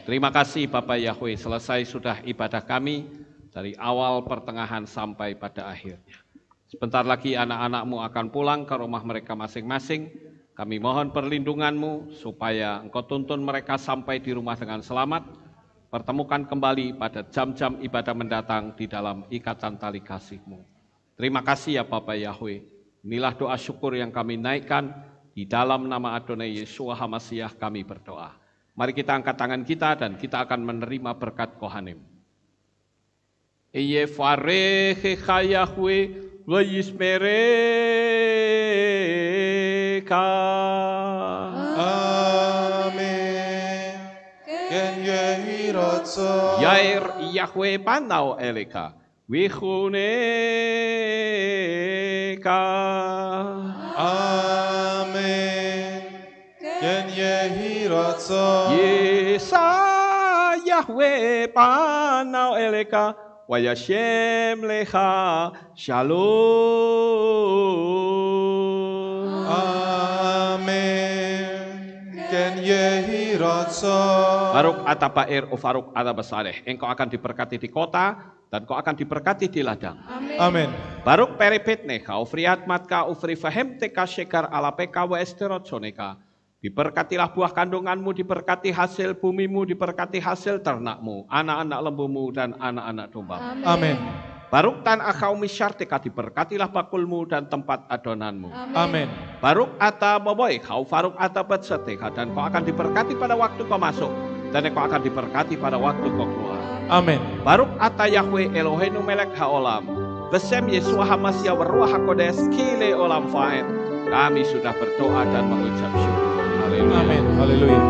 Terima kasih Bapak Yahwe, selesai sudah ibadah kami dari awal pertengahan sampai pada akhirnya. Sebentar lagi anak-anak-Mu akan pulang ke rumah mereka masing-masing. Kami mohon perlindungan-Mu supaya Engkau tuntun mereka sampai di rumah dengan selamat. Pertemukan kembali pada jam-jam ibadah mendatang di dalam ikatan tali kasih-Mu. Terima kasih ya Bapak Yahwe. Inilah doa syukur yang kami naikkan di dalam nama Adonai Yeshua HaMashiach kami berdoa. Mari kita angkat tangan kita dan kita akan menerima berkat Kohanim. Yevarechecha Yahwe v'yismereka. Amen. Ken yehi rotso. Yair Yahwe panau eleka. Wichuneka. Amen. Ken yehi rotso. Yesa Yahwe panau eleka. Wayashem lecha shalom. Amen. Ken yehi rotso. Baruk atapair ufaruk atabasareh. Engkau akan diberkati di kota dan kau akan diberkati di ladang. Amin. Baruk peripetneka ufriat matka ufri fahem teka shekar alapeka wa esterotroneka. Diberkatilah buah kandunganmu, diberkati hasil bumimu, diberkati hasil ternakmu, anak-anak lembumu dan anak-anak dombamu. Amin. Baruk tan akau misyarteka, diberkatilah bakulmu dan tempat adonanmu. Amin. Baruk ata boboy kau faruk ata betseteka, dan kau akan diberkati pada waktu kau masuk dan kau akan diberkati pada waktu kau keluar. Amin. Baruk ata Yahwe Eloheinu melek haolam, besem Yeshua HaMashiach waruah hakodes kile olam faed. Kami sudah berdoa dan mengucap syukur. Haleluya. Amin. Haleluya.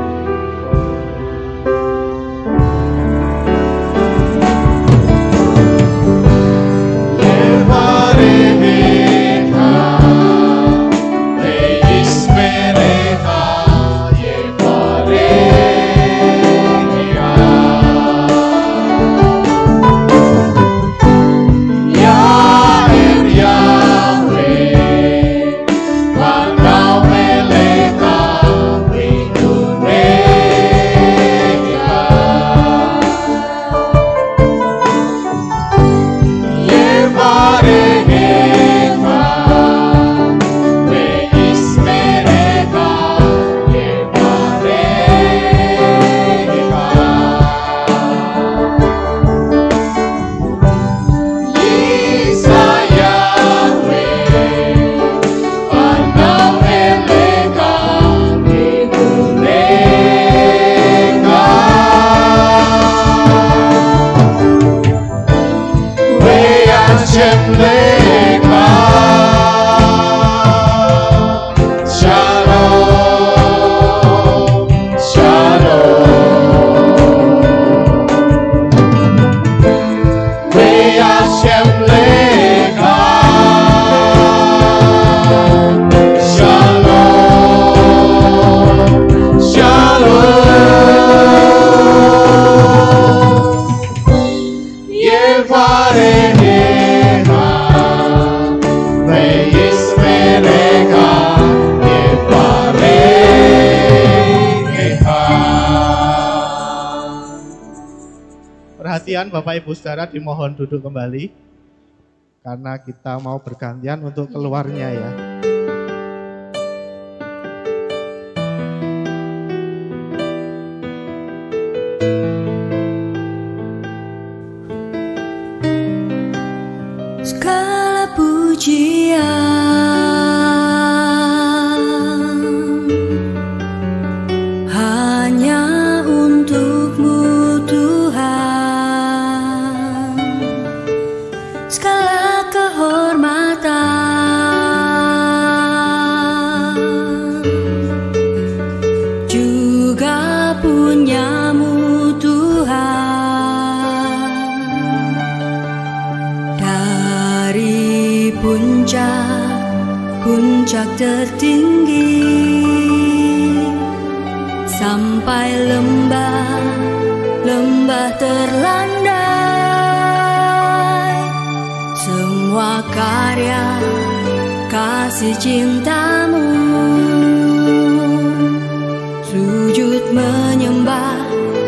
Hashem Lecha. perhatian Bapak Ibu Saudara, dimohon duduk kembali karena kita mau bergantian untuk keluarnya ya. Segala pujian hanya untuk-Mu Tuhan, segala kehormatan juga punya-Mu Tuhan. Dari puncak tertinggi sampai lembah terlandai, semua karya kasih cinta-Mu, sujud menyembah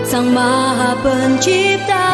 Sang Maha Pencipta.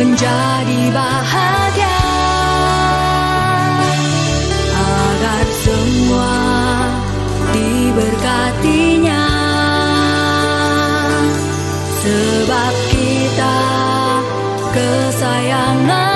Menjadi bahagia agar semua diberkatinya, sebab kita kesayangan